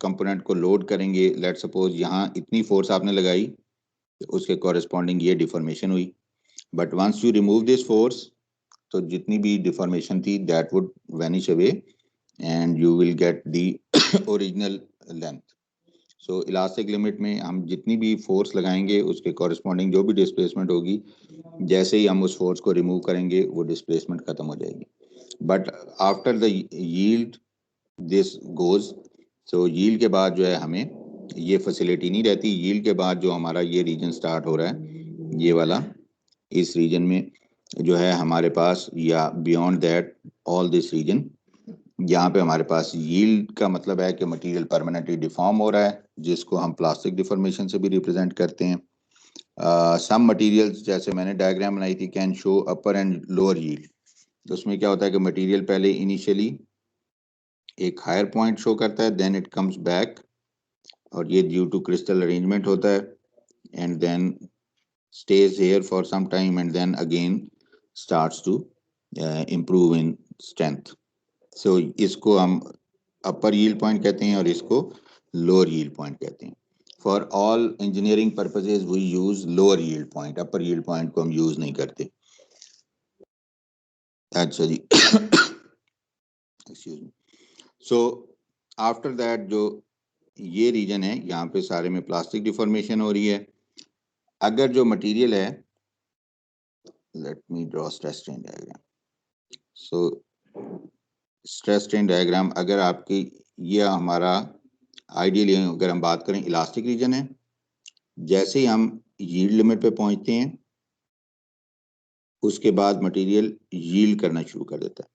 कंपोनेंट को लोड करेंगे, लेट सपोज यहाँ इतनी फोर्स आपने लगाई, तो उसके कॉरेस्पॉन्डिंग ये डिफॉर्मेशन हुई। But once you remove this force, तो जितनी भी डिफॉर्मेशन थी that would vanish away and you will get the original length. So elastic limit में हम जितनी भी फोर्स लगाएंगे उसके कॉरेस्पॉन्डिंग जो भी डिस्प्लेसमेंट होगी, जैसे ही हम उस फोर्स को रिमूव करेंगे वो डिस्प्लेसमेंट खत्म हो जाएगी। But after the yield this goes, so yield के बाद जो है हमें ये फैसिलिटी नहीं रहती। यील्ड के बाद जो हमारा ये रीजन स्टार्ट हो रहा है, ये वाला, इस रीजन में जो है हमारे पास, या beyond that all this region, यहाँ पे हमारे पास यील्ड का मतलब है कि मटेरियल परमानेंटली डिफॉर्म हो रहा है, जिसको हम प्लास्टिक डिफॉर्मेशन से भी रिप्रेजेंट करते हैं। सम मटेरियल्स, जैसे मैंने डायग्राम बनाई थी, can show upper and lower yield. तो उसमें क्या होता है कि मटेरियल पहले इनिशियली एक हायर पॉइंट शो करता है, देन इट कम्स बैक, और ये ड्यू टू क्रिस्टल अरेंजमेंट होता है, and then stays here for some time and then again starts to improve in strength. So इसको हम upper yield point कहते हैं और इसको lower yield point कहते हैं. For all engineering purposes we use lower yield point, upper yield point को हम use नहीं करते. अच्छा जी. Excuse me. So after that जो ये रीजन है, यहाँ पे सारे में प्लास्टिक डिफॉर्मेशन हो रही है. अगर जो मटेरियल है, let me draw stress strain diagram. So stress strain diagram, अगर आपकी, ये हमारा आइडियली अगर हम बात करें इलास्टिक रीजन है, जैसे ही हम यील्ड लिमिट पे पहुंचते हैं उसके बाद मटेरियल यील्ड करना शुरू कर देता है।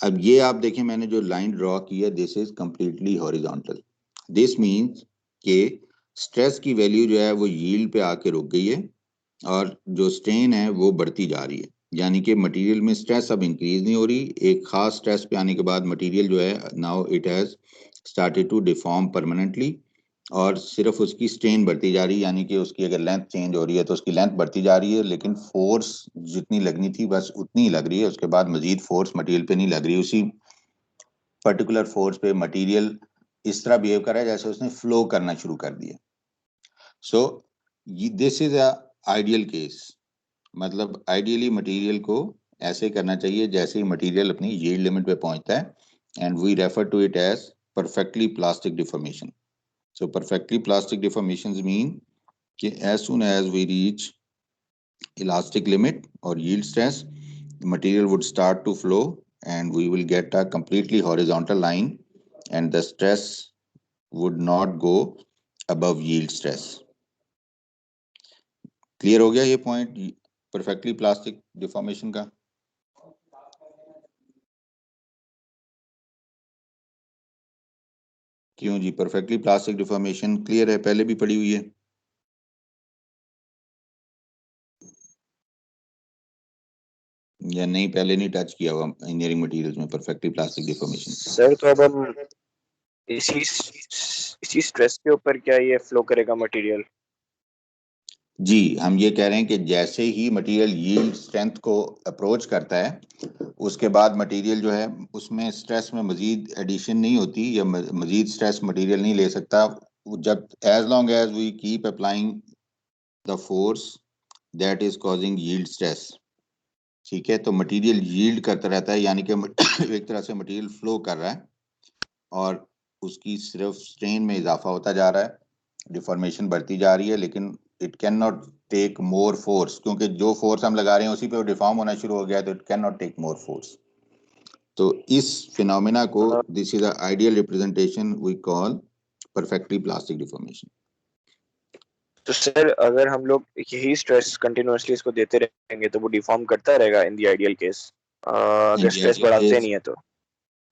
अब ये आप देखें, मैंने जो लाइन ड्रॉ की है, this is completely horizontal. This means कि स्ट्रेस की वैल्यू जो है वो यील्ड पे आके रुक गई है और जो स्ट्रेन है वो बढ़ती जा रही है, यानी कि मटेरियल में स्ट्रेस अब इंक्रीज नहीं हो रही। एक खास स्ट्रेस पे आने के बाद मटेरियल जो है now it has started to deform permanently, और सिर्फ उसकी स्ट्रेन बढ़ती जा रही है, यानी कि उसकी अगर लेंथ चेंज हो रही है तो उसकी लेंथ बढ़ती जा रही है, लेकिन फोर्स जितनी लगनी थी बस उतनी ही लग रही है, उसके बाद मजीद फोर्स मटेरियल पे नहीं लग रही। उसी पर्टिकुलर फोर्स पे मटेरियल इस तरह बिहेव कर रहा है जैसे उसने फ्लो करना शुरू कर दिया। So this is a ideal case, मतलब आइडियली मटेरियल को ऐसे करना चाहिए जैसे ही मटेरियल अपनी यील्ड लिमिट पे पहुंचता है, and we refer to it as perfectly plastic deformation. So perfectly plastic deformations mean कि as soon as we reach elastic limit or yield stress, the material would start to flow and we will get a completely horizontal line and the stress would not go above yield stress. Clear हो गया ये point perfectly plastic deformation का? क्यों जी, perfectly plastic deformation clear है, पहले भी पढ़ी हुई है? या नहीं, पहले नहीं टच किया हुआ इंजीनियरिंग मटेरियल्स में परफेक्टली प्लास्टिक डिफॉर्मेशन? सर तो अब हम इसी स्ट्रेस के ऊपर क्या ये फ्लो करेगा मटेरियल? जी, हम ये कह रहे हैं कि जैसे ही मटेरियल यील्ड स्ट्रेंथ को अप्रोच करता है उसके बाद मटेरियल जो है उसमें स्ट्रेस में मजीद एडिशन नहीं होती, या मजीद स्ट्रेस मटेरियल नहीं ले सकता, जब as long as we keep applying the force that is causing yield stress. ठीक है, तो मटेरियल यील्ड करता रहता है, यानी कि एक तरह से मटेरियल फ्लो कर रहा है और उसकी सिर्फ स्ट्रेन में इजाफा होता जा रहा है, डिफॉर्मेशन बढ़ती जा रही है, लेकिन it can not take more force, क्योंकि जो फोर्स हम लगा रहे हैं उसी पे वो डिफॉर्म होना शुरू हो गया, तो it can not take more force. तो इस फिनोमेना को, this is ideal representation we call perfectly plastic deformation. तो सर अगर हम लोग यही स्ट्रेस कंटिन्यूअसली इसको देते रहेंगे तो वो डिफॉर्म करता रहेगा इन द आइडियल केस, अगर स्ट्रेस बढ़ाते नहीं है तो?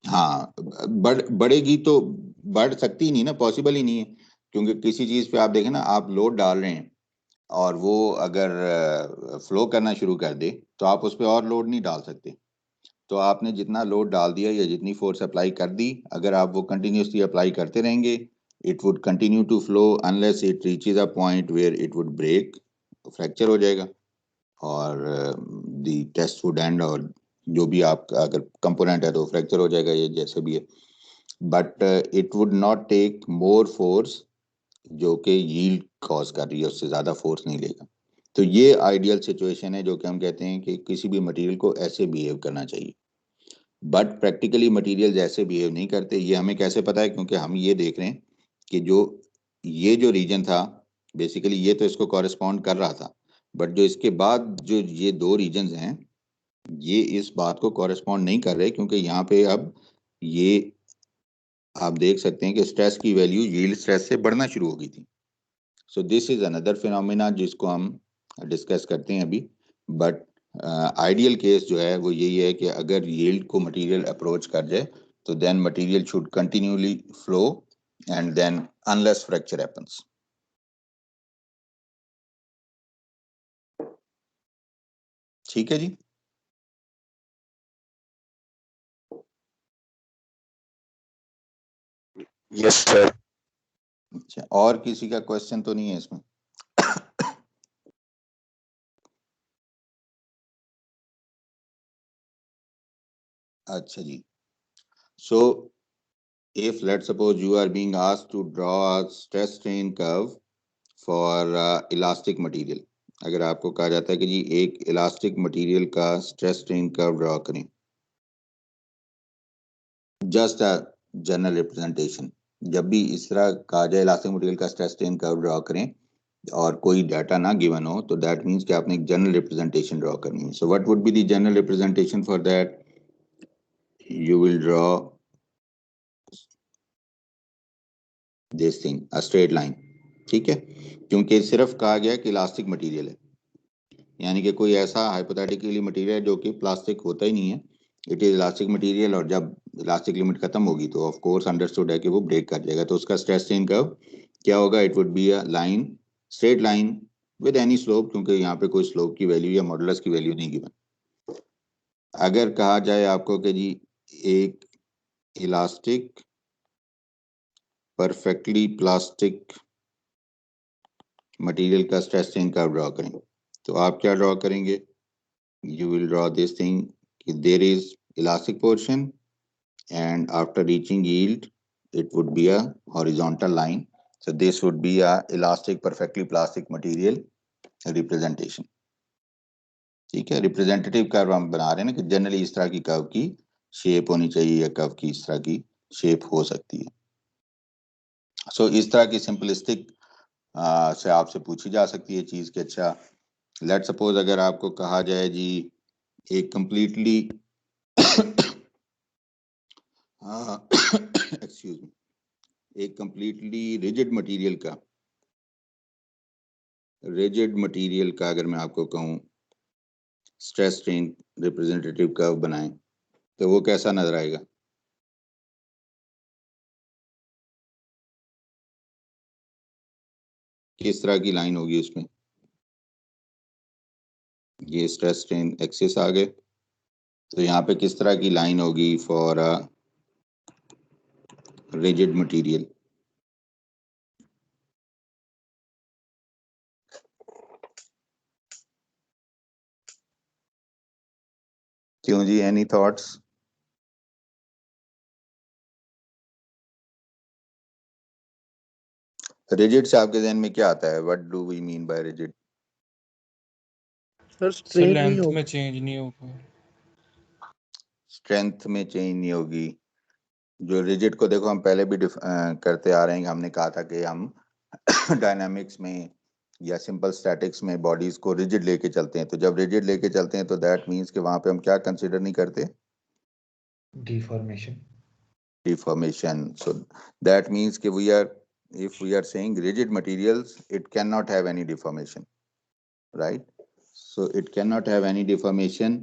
हाँ, बढ़ेगी तो बढ़ सकती नहीं ना, पॉसिबल ही नहीं है, क्योंकि किसी चीज पे आप देखें ना, आप लोड डाल रहे हैं और वो अगर फ्लो करना शुरू कर दे तो आप उस पर और लोड नहीं डाल सकते. तो आपने जितना लोड डाल दिया या जितनी फोर्स अप्लाई कर दी, अगर आप वो कंटिन्यूसली अप्लाई करते रहेंगे, it would continue to flow unless it reaches a point where it would break, fracture हो जाएगा और द टेस्ट वुड एंड, और जो भी आपका अगर कंपोनेंट है तो फ्रैक्चर हो जाएगा, ये जैसे भी है। But it would not take more force जो कि यील्ड कॉज कर रही है, उससे ज़्यादा फोर्स नहीं लेगा। तो ये आइडियल सिचुएशन है जो कि हम कहते हैं कि किसी भी मटेरियल को ऐसे बिहेव करना चाहिए। बट प्रैक्टिकली मटेरियल ऐसे बिहेव नहीं करते। ये हमें कैसे पता है? क्योंकि हम ये देख रहे हैं कि जो रीजन था बेसिकली ये तो इसको कॉरेस्पॉन्ड कर रहा था, बट जो इसके बाद जो ये दो रीजन्स हैं ये इस बात को कॉरेस्पॉन्ड नहीं कर रहे, क्योंकि यहाँ पे अब ये आप देख सकते हैं कि स्ट्रेस की वैल्यू यील्ड स्ट्रेस से बढ़ना शुरू हो गई थी। सो दिस इज अनदर फिनोमेना जिसको हम डिस्कस करते हैं अभी। बट आइडियल केस जो है वो यही है कि अगर यील्ड को मटेरियल अप्रोच कर जाए तो then material should continuously flow and then unless fracture happens. ठीक है जी। Yes sir. अच्छा, और किसी का क्वेश्चन तो नहीं है इसमें? अच्छा जी। सो if let's suppose you are being asked to draw a stress strain curve for elastic material, अगर आपको कहा जाता है कि जी एक इलास्टिक मटेरियल का स्ट्रेस स्ट्रेन कर्व ड्रॉ करें, जस्ट अ जनरल रिप्रेजेंटेशन, जब भी इस तरह कहा जाए इलास्टिक मटेरियल का स्ट्रेस स्ट्रेन कर्व ड्रॉ करें और कोई डाटा ना गिवन हो, तो दैट मीन्स कि आपने एक जनरल रिप्रेजेंटेशन ड्रॉ करनी है। So what would be the general representation for that? You will draw this thing, a straight line. ठीक है, क्योंकि सिर्फ कहा गया कि इलास्टिक मटेरियल है, यानी कि कोई ऐसा हाइपोथेटिकली मटेरियल है जो कि प्लास्टिक होता ही नहीं है, इट इज इलास्टिक मटेरियल, और जब इलास्टिक लिमिट खत्म होगी तो ऑफ कोर्स अंडरस्टूड है कि वो ब्रेक कर जाएगा। तो उसका स्ट्रेस स्ट्रेन कर्व क्या होगा? It would be a line, straight line with any slope, क्योंकि यहाँ पे कोई स्लोप की वैल्यू या मॉडुलस की वैल्यू नहीं गिवन। अगर कहा जाए आपको कि जी एक इलास्टिक परफेक्टली प्लास्टिक मटेरियल का स्ट्रेस स्ट्रेन कर्व ड्रॉ करें, तो आप क्या ड्रॉ करेंगे? You will draw this thing, there is elastic portion and after reaching yield it would be a horizontal line, so this would be a elastic perfectly plastic material representation। ठीक है, representative curve हम बना रहे हैं ना कि generally इस तरह की कर्व की शेप होनी चाहिए या कर्व की इस तरह की शेप हो सकती है। सो इस तरह की सिंपलिस्टिक से आपसे पूछी जा सकती है चीज कि अच्छा लेट सपोज अगर आपको कहा जाए जी एक कंप्लीटली एक्सक्यूज मी, एक कंप्लीटली रिजिड मटेरियल का अगर मैं आपको कहूं स्ट्रेस स्ट्रेन रिप्रेजेंटेटिव कर्व बनाएं, तो वो कैसा नजर आएगा? किस तरह की लाइन होगी उसमें? ये स्ट्रेस स्ट्रेन एक्सिस आ गए, तो यहाँ पे किस तरह की लाइन होगी फॉर अ रिजिड मटेरियल? क्यों जी, एनी थॉट्स? रिजिड से आपके जहन में क्या आता है? What do we mean by rigid? Sir sir straight नहीं लेंथ होगा। में चेंज नहीं होगा। स्ट्रेंथ में चेंज नहीं होगी। जो रिजिड को देखो हम पहले भी करते आ रहे हैं, हमने कहा था कि हम डायनामिक्स में या सिंपल स्टैटिक्स में बॉडीज को रिजिड लेके चलते हैं। तो जब रिजिड लेके चलते हैं तो दैट मीन्स कि वहां पे हम क्या कंसिडर नहीं करते? Deformation. Deformation. So that means कि we are, if we are saying rigid materials, it cannot have any deformation, right? So it cannot have any deformation,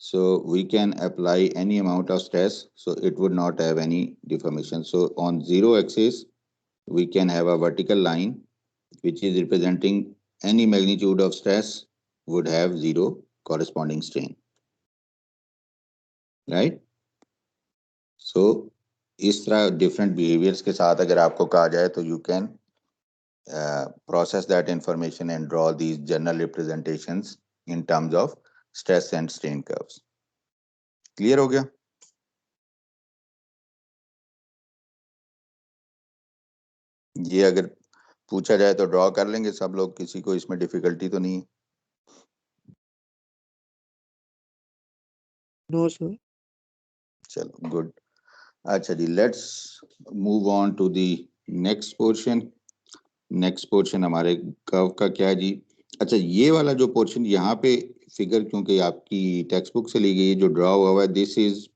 so we can apply any amount of stress, so it would not have any deformation. So on zero axis we can have a vertical line which is representing any magnitude of stress would have zero corresponding strain. Right. So इस तरह different behaviours के साथ अगर आपको कहा जाए तो you can process that information and draw these general representations in terms of stress and strain curves. Clear हो गया? ये अगर पूछा जाए तो ड्रॉ कर लेंगे सब लोग, किसी को इसमें डिफिकल्टी तो नहीं? No sir. चलो गुड। अच्छा जी, let's move on to the next portion. Next portion हमारे कर्व का क्या है जी? अच्छा, ये वाला जो पोर्शन यहाँ पे फिगर क्योंकि आपकी टेक्स्ट बुक से ली गई है, जो ड्रॉ हुआ है, this is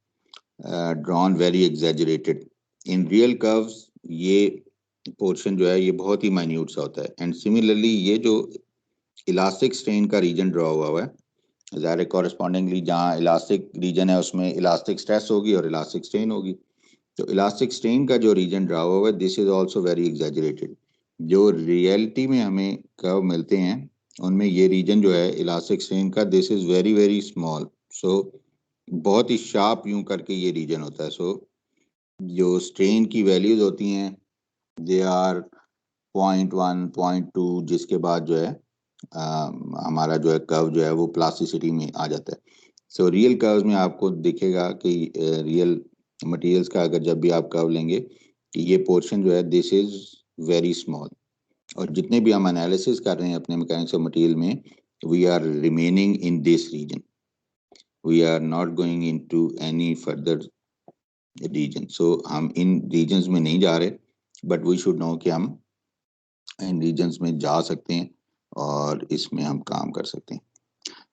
drawn very exaggerated. In real curves ये पोर्शन जो है ये बहुत ही माइन्यूट सा होता है। एंड सिमिलरली ये जो इलास्टिक स्ट्रेन का रीजन ड्रॉ हुआ है, ज़ाहिर कॉरेस्पॉन्डिंगली जहाँ इलास्टिक रीजन है उसमें इलास्टिक स्ट्रेस होगी और इलास्टिक स्ट्रेन होगी। तो इलास्टिक स्ट्रेन का जो रीजन ड्रॉ हुआ है, this is also very exaggerated. जो रियलिटी में हमें कर्व मिलते हैं उनमें ये रीजन जो है इलास्टिक स्ट्रेन का, this is very very small. So बहुत ही शार्प यूं करके ये रीजन होता है। सो जो स्ट्रेन की वैल्यूज होती हैं दे आर 0.1 0.2, जिसके बाद जो है हमारा जो है कर्व जो है वो प्लास्टिसिटी में आ जाता है। सो रियल कर्व्स में आपको दिखेगा कि रियल मटेरियल्स का अगर जब भी आप कर्व लेंगे कि ये पोर्शन जो है दिस इज वेरी स्मॉल। और जितने भी हम एनालिसिस कर रहे हैं अपने मैकेनिक्स ऑफ मटेरियल में, we are remaining in this region, we are not going into any further region. So हम इन रीजन्स में नहीं जा रहे, बट वी शुड नो कि हम इन रीजन्स में जा सकते हैं और इसमें हम काम कर सकते हैं।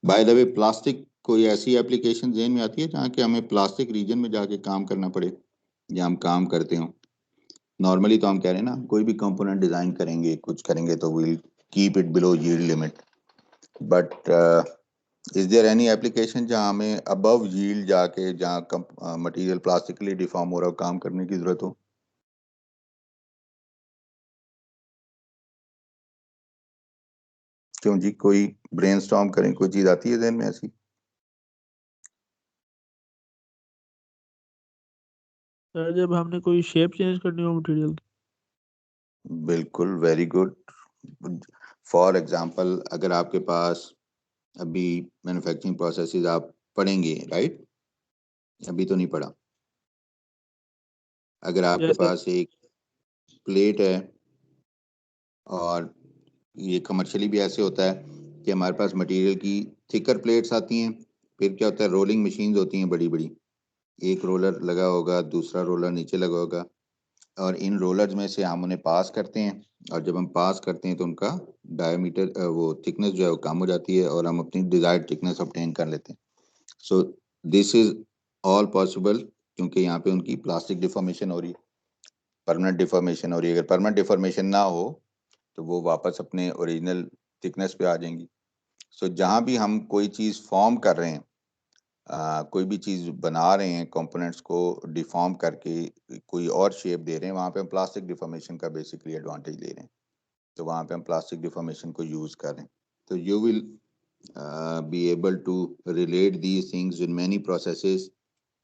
बाय द वे, प्लास्टिक कोई ऐसी एप्लीकेशन ज़हन में आती है जहाँ कि हमें प्लास्टिक रीजन में जाके काम करना पड़े या हम काम करते हो? नॉर्मली तो हम कह रहे हैं ना, कोई भी कंपोनेंट डिज़ाइन करेंगे, कुछ करेंगे तो will keep it below yield limit, but is there any application जहाँ हमें अबव यील्ड जाके, जहाँ मटेरियल प्लास्टिकली डिफॉर्म हो रहा हो, काम करने की ज़रूरत हो? क्यों जी, कोई ब्रेनस्टॉर्म करें, कोई चीज़ आती है ज़हन में ऐसी? सर जब हमने कोई शेप चेंज करनी हो मटेरियल। बिल्कुल, वेरी गुड। फॉर एग्जांपल, अगर आपके पास अभी मैन्युफैक्चरिंग प्रोसेसेस आप पढ़ेंगे, राइट? अभी तो नहीं पढ़ा। अगर आपके यस सर। पास एक प्लेट है, और ये कमर्शियली भी ऐसे होता है कि हमारे पास मटेरियल की थिकर प्लेट्स आती हैं, फिर क्या होता है, रोलिंग मशीन्स होती हैं बड़ी बड़ी, एक रोलर लगा होगा, दूसरा रोलर नीचे लगा होगा, और इन रोलर्स में से हम उन्हें पास करते हैं, और जब हम पास करते हैं तो उनका डायमीटर, वो थिकनेस जो है वो कम हो जाती है और हम अपनी डिजायर्ड थिकनेस ऑब्टेन कर लेते हैं। सो दिस इज ऑल पॉसिबल क्योंकि यहाँ पे उनकी प्लास्टिक डिफॉर्मेशन हो रही है, परमानेंट डिफॉर्मेशन हो रही है। अगर परमानेंट डिफॉर्मेशन ना हो तो वो वापस अपने ओरिजिनल थिकनेस पे आ जाएंगी। सो जहाँ भी हम कोई चीज़ फॉर्म कर रहे हैं, कोई भी चीज़ बना रहे हैं, कंपोनेंट्स को डिफॉर्म करके कोई और शेप दे रहे हैं, वहाँ पे हम प्लास्टिक डिफॉर्मेशन का बेसिकली एडवांटेज ले रहे हैं। तो वहाँ पे हम प्लास्टिक डिफॉर्मेशन को यूज़ कर रहे हैं। तो you will be able to relate these things in many processes,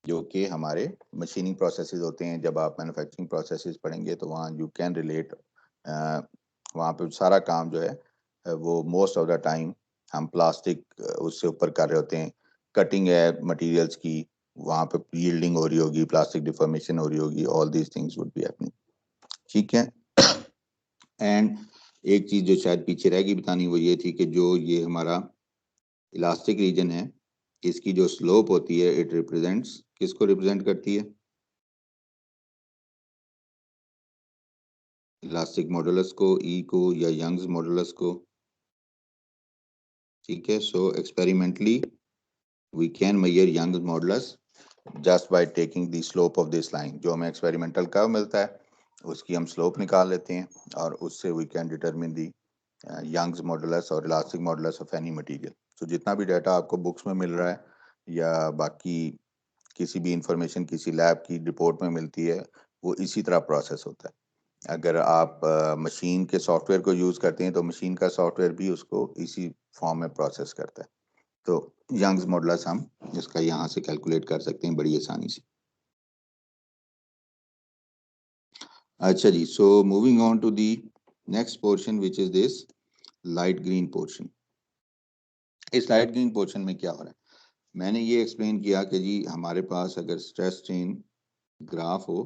जो कि हमारे मशीनिंग प्रोसेसेस होते हैं। जब आप मैन्युफैक्चरिंग प्रोसेसेस पढ़ेंगे तो वहाँ यू कैन रिलेट, वहाँ पे सारा काम जो है वो मोस्ट ऑफ द टाइम हम प्लास्टिक उससे ऊपर कर रहे होते हैं। कटिंग है मटेरियल्स की, वहाँ पे यील्डिंग हो रही होगी, प्लास्टिक डिफॉर्मेशन हो रही होगी, all these things would be happening. ठीक है। एंड एक चीज़ जो शायद पीछे रह गई बतानी, वो ये थी कि जो ये हमारा इलास्टिक रीजन है, इसकी जो स्लोप होती है, इट रिप्रेजेंट्स, किसको रिप्रेजेंट करती है? इलास्टिक मॉडुलस को, ई को, या यंग्स मॉडुलस को? ठीक है। So experimentally we can measure Young's modulus just by taking the slope of this line. जो हमें एक्सपेरिमेंटल कर्व मिलता है उसकी हम स्लोप निकाल लेते हैं और उससे we can determine the Young's modulus और elastic modulus of any material. So जितना भी डाटा आपको बुक्स में मिल रहा है या बाकी किसी भी इंफॉर्मेशन किसी लैब की रिपोर्ट में मिलती है, वो इसी तरह प्रोसेस होता है। अगर आप मशीन के सॉफ्टवेयर को यूज़ करते हैं तो मशीन का सॉफ्टवेयर भी उसको इसी फॉर्म में प्रोसेस करता है। तो यंग्स मॉडुलस हम इसका यहाँ से कैलकुलेट कर सकते हैं बड़ी आसानी से। अच्छा जी, so moving on to the next portion which is this light green portion. इस लाइट ग्रीन पोर्शन में क्या हो रहा है, मैंने ये एक्सप्लेन किया कि जी हमारे पास अगर स्ट्रेस स्ट्रेन ग्राफ हो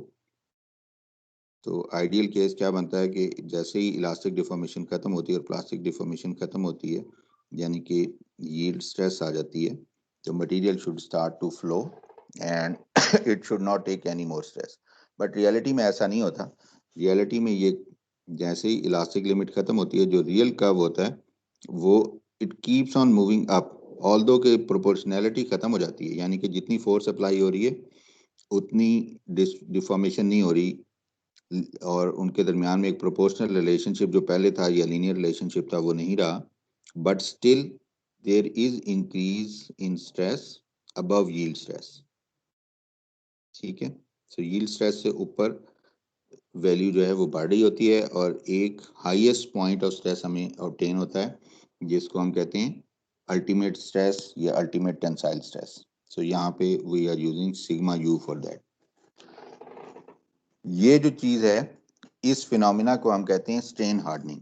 तो आइडियल केस क्या बनता है कि जैसे ही इलास्टिक डिफॉर्मेशन खत्म होती है और प्लास्टिक डिफॉर्मेशन खत्म होती है, यानी कि यील्ड स्ट्रेस आ जाती है, तो material should start to flow and it should not take any more stress. But reality में ऐसा नहीं होता। रियलिटी में ये जैसे ही इलास्टिक लिमिट खत्म होती है, जो रियल कर्व होता है वो it keeps on moving up, although के प्रोपोर्शनैलिटी खत्म हो जाती है, यानी कि जितनी फोर्स अप्लाई हो रही है उतनी डिफॉर्मेशन नहीं हो रही, और उनके दरमियान में एक प्रोपोर्शनल रिलेशनशिप जो पहले था या लीनियर रिलेशनशिप था वो नहीं रहा, but still there is increase in stress above yield stress. ठीक है, सो यील्ड स्ट्रेस से ऊपर वैल्यू जो है वो बढ़ रही होती है और एक हाईएस्ट पॉइंट ऑफ स्ट्रेस हमें ऑब्टेन होता है जिसको हम कहते हैं अल्टीमेट स्ट्रेस या अल्टीमेट टेंसाइल स्ट्रेस। सो यहाँ पे we are using sigma u for that. ये जो चीज है इस फिनोमिना को हम कहते हैं स्ट्रेन हार्डनिंग।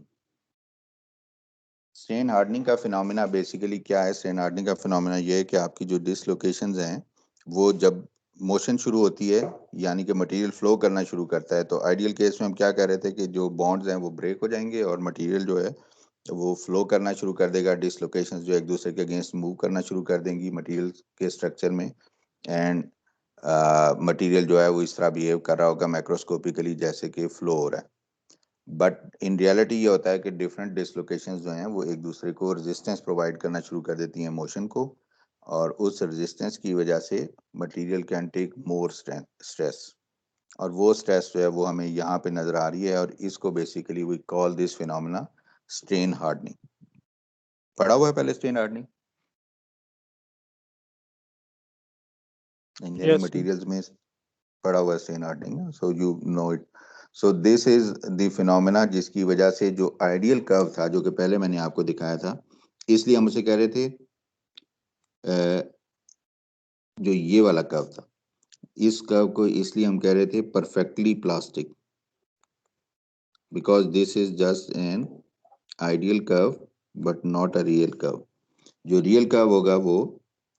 स्ट्रेन हार्डनिंग का फिनोमिना बेसिकली क्या है? स्ट्रेन हार्डनिंग का फिनोमिना ये है कि आपकी जो डिसलोकेशंस हैं वो जब मोशन शुरू होती है यानी कि मटेरियल फ्लो करना शुरू करता है, तो आइडियल केस में हम क्या कह रहे थे कि जो बॉन्ड्स हैं वो ब्रेक हो जाएंगे और मटेरियल जो है वो फ्लो करना शुरू कर देगा। डिसलोकेशंस जो एक दूसरे के अगेंस्ट मूव करना शुरू कर देंगी मटेरियल के स्ट्रक्चर में, एंड मटेरियल जो है वो इस तरह बिहेव कर रहा होगा मैक्रोस्कोपिकली जैसे कि फ्लो हो रहा है। बट इन रियलिटी ये होता है कि डिफरेंट डिसलोकेशंस जो हैं वो एक दूसरे को रेजिस्टेंस प्रोवाइड करना शुरू कर देती हैं मोशन को, और उस रेजिस्टेंस की वजह से material can take more stress, और वो स्ट्रेस जो है वो हमें यहाँ पे नजर आ रही है, और इसको basically we call this phenomena strain hardening. पढ़ा हुआ है पहले strain hardening engineering Yes, sir. Materials में पढ़ा हुआ है strain hardening, so you know it. So this is the phenomena जिसकी वजह से जो आइडियल कर्व था जो कि पहले मैंने आपको दिखाया था, इसलिए हम उसे कह रहे थे जो ये वाला कर्व था, इस कर्व को इसलिए हम कह रहे थे perfectly plastic, because this is just an ideal curve but not a real curve. जो रियल कर्व होगा वो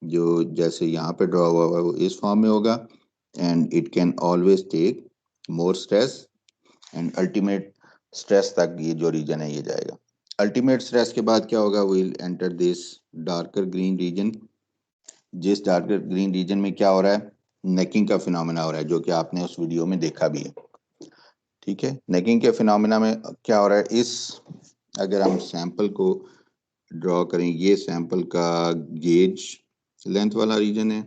जो जैसे यहाँ पे ड्रॉ हुआ हुआ है वो इस फॉर्म में होगा, and it can always take more stress, and ultimate stress तक ये जो रीजन है ये जाएगा। अल्टीमेट स्ट्रेस के बाद क्या होगा? Will enter this darker green region. जिस डार्कर ग्रीन रीजन में क्या हो रहा है? नेकिंग का फिनोमेना हो रहा है, जो कि आपने उस वीडियो में देखा भी है। ठीक है, नेकिंग के फिनोमेना में क्या हो रहा है? इस अगर हम सैंपल को ड्रॉ करें, ये सैंपल का गेज लेंथ वाला रीजन है,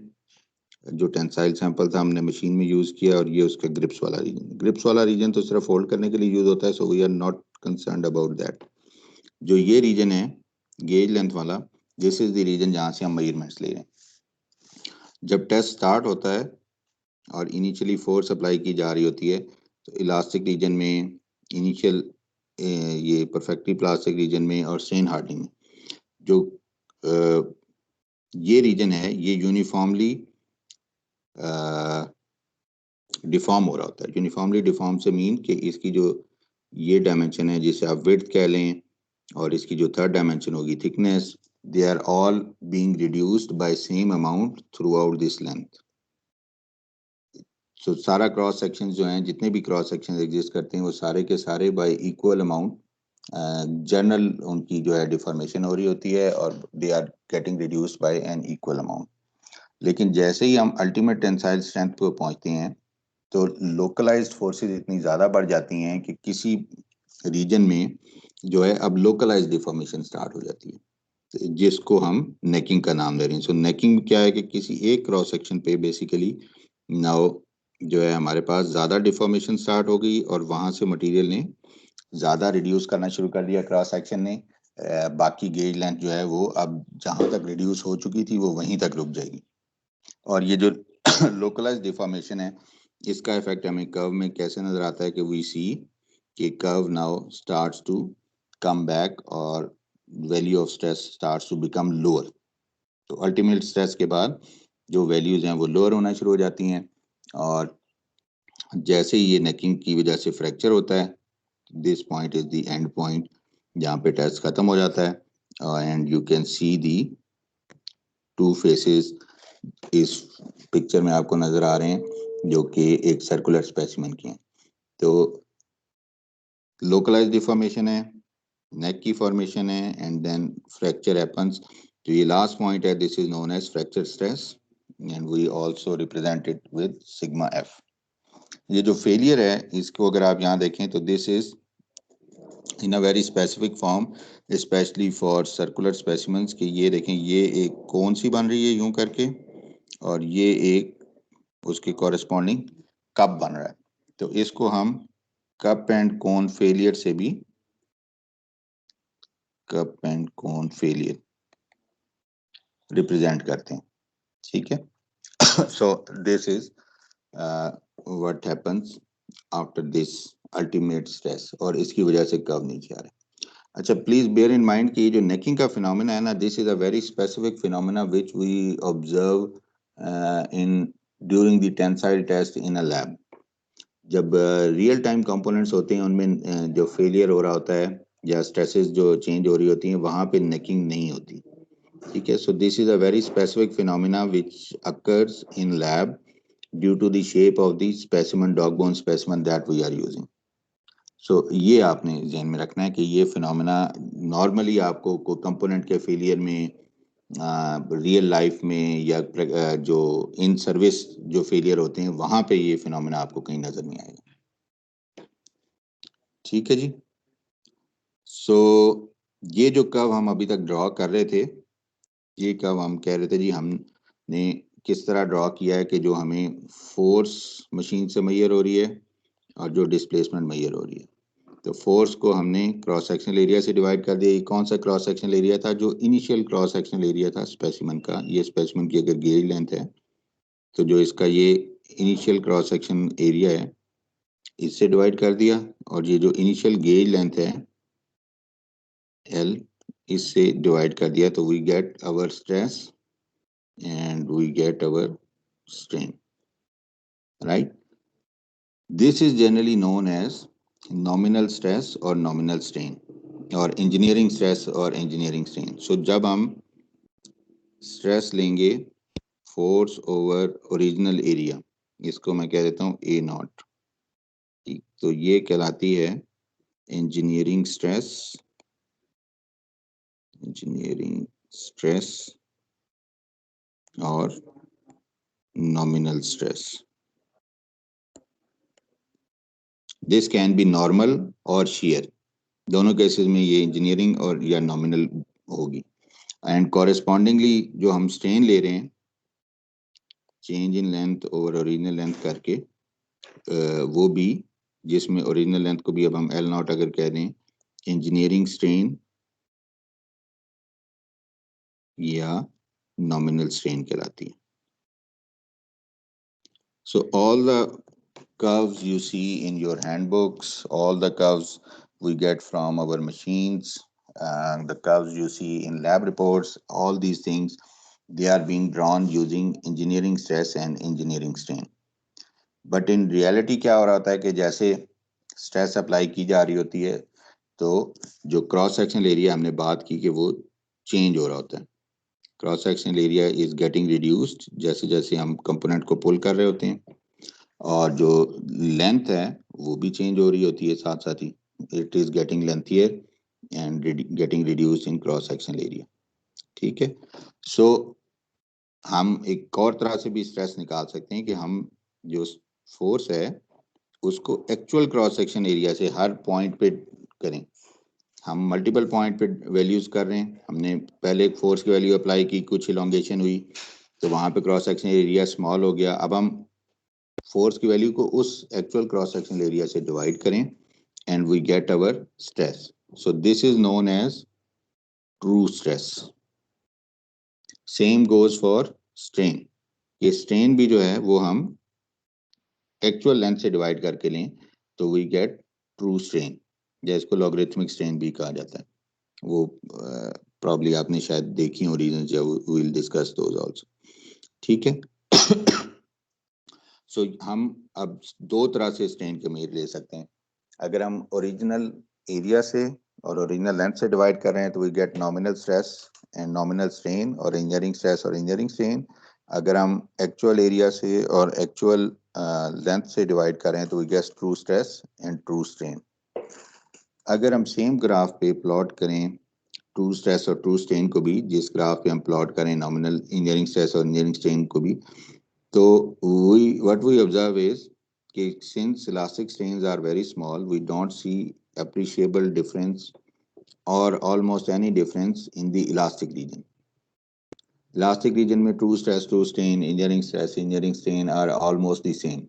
जो टेंसाइल सैंपल था हमने मशीन में यूज किया, और ये उसका ग्रिप्स वाला रीजन। ग्रिप्स वाला रीजन तो सिर्फ होल्ड करने के लिए यूज होता है, so we are not concerned about that. जो ये रीजन है गेज लेंथ वाला, दिस इज द रीजन जहां से हम मेजरमेंट्स ले रहे हैं। जब टेस्ट स्टार्ट होता है और इनिशियली फोर्स अप्लाई की जा रही होती है, तो इलास्टिक रीजन में इनिशियल ये परफेक्टली प्लास्टिक रीजन में और स्ट्रेन हार्डनिंग में जो ये रीजन है ये यूनिफॉर्मली डिफॉर्म हो रहा होता है। यूनिफॉर्मली डिफॉर्म से मीन कि इसकी जो ये डायमेंशन है जिसे आप विड्थ कह लें, और इसकी जो थर्ड डायमेंशन होगी thickness, they are all being reduced by same amount throughout this length. So सारा क्रॉस सेक्शन जो हैं, जितने भी क्रॉस सेक्शन एग्जिस्ट करते हैं वो सारे के सारे बाय इक्वल अमाउंट जनरल उनकी जो है डिफॉर्मेशन हो रही होती है, और they are getting reduced by an equal amount. लेकिन जैसे ही हम अल्टीमेट टेंसाइल स्ट्रेंथ को पहुंचते हैं तो लोकलाइज्ड फोर्सेस इतनी ज़्यादा बढ़ जाती हैं कि किसी रीजन में जो है अब लोकलाइज्ड डिफॉर्मेशन स्टार्ट हो जाती है, जिसको हम नेकिंग का नाम दे रहे हैं। सो नेकिंग क्या है कि किसी एक क्रॉस सेक्शन पे बेसिकली नाउ जो है हमारे पास ज़्यादा डिफॉर्मेशन स्टार्ट हो गई, और वहाँ से मटेरियल ने ज़्यादा रिड्यूस करना शुरू कर दिया क्रॉस सेक्शन ने। बाकी गेज लेंथ जो है वो अब जहाँ तक रिड्यूस हो चुकी थी वो वहीं तक रुक जाएगी। और ये जो लोकलाइज्ड डिफॉर्मेशन है इसका इफेक्ट हमें कर्व में कैसे नजर आता है कि वी सी कि curve now starts to come back और value of stress starts to become lower. तो अल्टीमेट स्ट्रेस के बाद जो वैल्यूज हैं वो लोअर होना शुरू हो जाती हैं, और जैसे ही ये नेकिंग की वजह से फ्रैक्चर होता है, this point is the end point जहाँ पे टेस्ट खत्म हो जाता है। And you can see the two faces इस पिक्चर में आपको नजर आ रहे हैं, जो कि एक सर्कुलर स्पेसिमेन की हैं। तो लोकलाइज डिफॉर्मेशन है, नेक की फॉर्मेशन है, एंड देन फ्रैक्चर हैपन्स। तो ये लास्ट पॉइंट है, this is known as fracture stress, and we also represent it with sigma f. ये जो फेलियर है, इसको अगर आप यहाँ देखें तो this is in a very specific form, specially for circular specimens. कि ये देखें, ये एक कौन सी बन रही है यूं करके, और ये एक उसके कॉरेस्पॉन्डिंग कप बन रहा है। तो इसको हम कप एंड कोन फेलियर से भी, cup and cone failure represent करते हैं, ठीक है। So this is what happens after this ultimate stress, और इसकी वजह से कर्व नीचे आ रहा है। अच्छा, प्लीज बेयर इन माइंड कि ये जो नेकिंग का फिनोमेना है ना, this is a very specific phenomena which we observe in during the tensile test in a lab. जब रियल टाइम कंपोनेंट्स होते हैं, उनमें जो फेलियर हो रहा होता है या स्ट्रेसेस जो चेंज हो रही होती हैं, वहां पे नेकिंग नहीं होती, ठीक है। So this is a very specific phenomena which occurs in lab due to the shape of the specimen, dog bone specimen that we are using. So ये आपने ध्यान में रखना है कि ये फिनोमेना नॉर्मली आपको कोई कंपोनेंट के फेलियर में, रियल लाइफ में, या जो इन सर्विस जो फेलियर होते हैं, वहां पे ये फिनोमेना आपको कहीं नजर नहीं आएगा, ठीक है जी। सो ये जो कर्व हम अभी तक ड्रॉ कर रहे थे, ये कर्व हम कह रहे थे जी, हमने किस तरह ड्रॉ किया है कि जो हमें फोर्स मशीन से मैयर हो रही है और जो डिस्प्लेसमेंट मैयर हो रही है। तो फोर्स को हमने क्रॉस सेक्शनल एरिया से डिवाइड कर दिया। ये कौन सा क्रॉस सेक्शनल एरिया था? जो इनिशियल क्रॉस सेक्शनल एरिया था स्पेसिमेन का। ये स्पेसिमेन की अगर गेज लेंथ है, तो जो इसका ये इनिशियल क्रॉस सेक्शन एरिया है, इससे डिवाइड कर दिया, और ये जो इनिशियल गेज लेंथ है L, इससे डिवाइड कर दिया, तो we get our stress and we get our strain, right. This is generally known as nominal stress और नॉमिनल स्ट्रेन, और इंजीनियरिंग स्ट्रेस और इंजीनियरिंग स्ट्रेन। सो जब हम स्ट्रेस लेंगे फोर्स ओवर ओरिजिनल एरिया, इसको मैं कह देता हूँ ए नॉट, ठीक, तो ये कहलाती है इंजीनियरिंग स्ट्रेस, इंजीनियरिंग स्ट्रेस और nominal stress. This can be normal और शेयर, दोनों केसेस में ये इंजीनियरिंग और या नॉमिनल होगी। एंड कॉरेस्पॉन्डिंगली जो हम स्ट्रेन ले रहे हैं, change in length over original length करके, वो भी, जिसमें ओरिजिनल लेंथ को भी अब हम एल नॉट अगर कह दें, इंजीनियरिंग स्ट्रेन या नॉमिनल स्ट्रेन कहलाती है। So all the curves you see in your handbooks, all the curves we get from our machines, the curves you see in lab reports, all these things, they are being drawn using engineering stress and engineering strain. But in reality क्या हो रहा होता है कि जैसे stress apply की जा रही होती है, तो जो क्रॉस सेक्शनल एरिया हमने बात की कि वो चेंज हो रहा होता है। Cross sectional area is getting reduced जैसे जैसे हम कंपोनेंट को पुल कर रहे होते हैं, और जो लेंथ है वो भी चेंज हो रही होती है साथ साथ ही, it is getting lengthier and getting reduced in cross sectional area, ठीक है। सो हम एक और तरह से भी स्ट्रेस निकाल सकते हैं कि हम जो फोर्स है उसको एक्चुअल क्रॉस सेक्शन एरिया से हर पॉइंट पे करें। हम मल्टीपल पॉइंट पे वैल्यूज कर रहे हैं, हमने पहले एक फोर्स की वैल्यू अप्लाई की, कुछ इलोंगेशन हुई, तो वहां पे क्रॉस सेक्शन एरिया स्मॉल हो गया। अब हम फोर्स की वैल्यू को उस एक्चुअल क्रॉस सेक्शनल एरिया से डिवाइड करें and we get our stress. So this is known as true stress. Same goes for strain. ये स्ट्रेन भी जो है वो हम एक्चुअल लेंथ से डिवाइड करके लें तो वी गेट ट्रू स्ट्रेन, या इसको लॉगरिथमिक स्ट्रेन भी कहा जाता है। वो प्रॉब्ली आपने शायद देखी हो रीजंस, या we will discuss those also, ठीक है। सो हम अब दो तरह से स्ट्रेन के मेजर ले सकते हैं। अगर हम ओरिजिनल एरिया से और ओरिजिनल लेंथ से डिवाइड कर रहे हैं तो we get nominal stress and nominal strain, और इंजीनियरिंग स्ट्रेस और इंजीनियरिंग स्ट्रेन। अगर हम एक्चुअल एरिया से और एक्चुअल लेंथ से डिवाइड कर रहे हैं तो we get true stress and true strain. अगर हम सेम ग्राफ पे प्लॉट करें ट्रू स्ट्रेस और ट्रू स्ट्रेन को भी, जिस ग्राफ पे हम प्लॉट करें नॉमिनल इंजीनियरिंग स्ट्रेस और इंजीनियरिंग स्ट्रेन को भी, तो what we observe is since elastic strains are very small, we don't see appreciable difference or almost any difference in the elastic region. Elastic region में true stress, true strain, engineering stress, engineering strain are almost the same.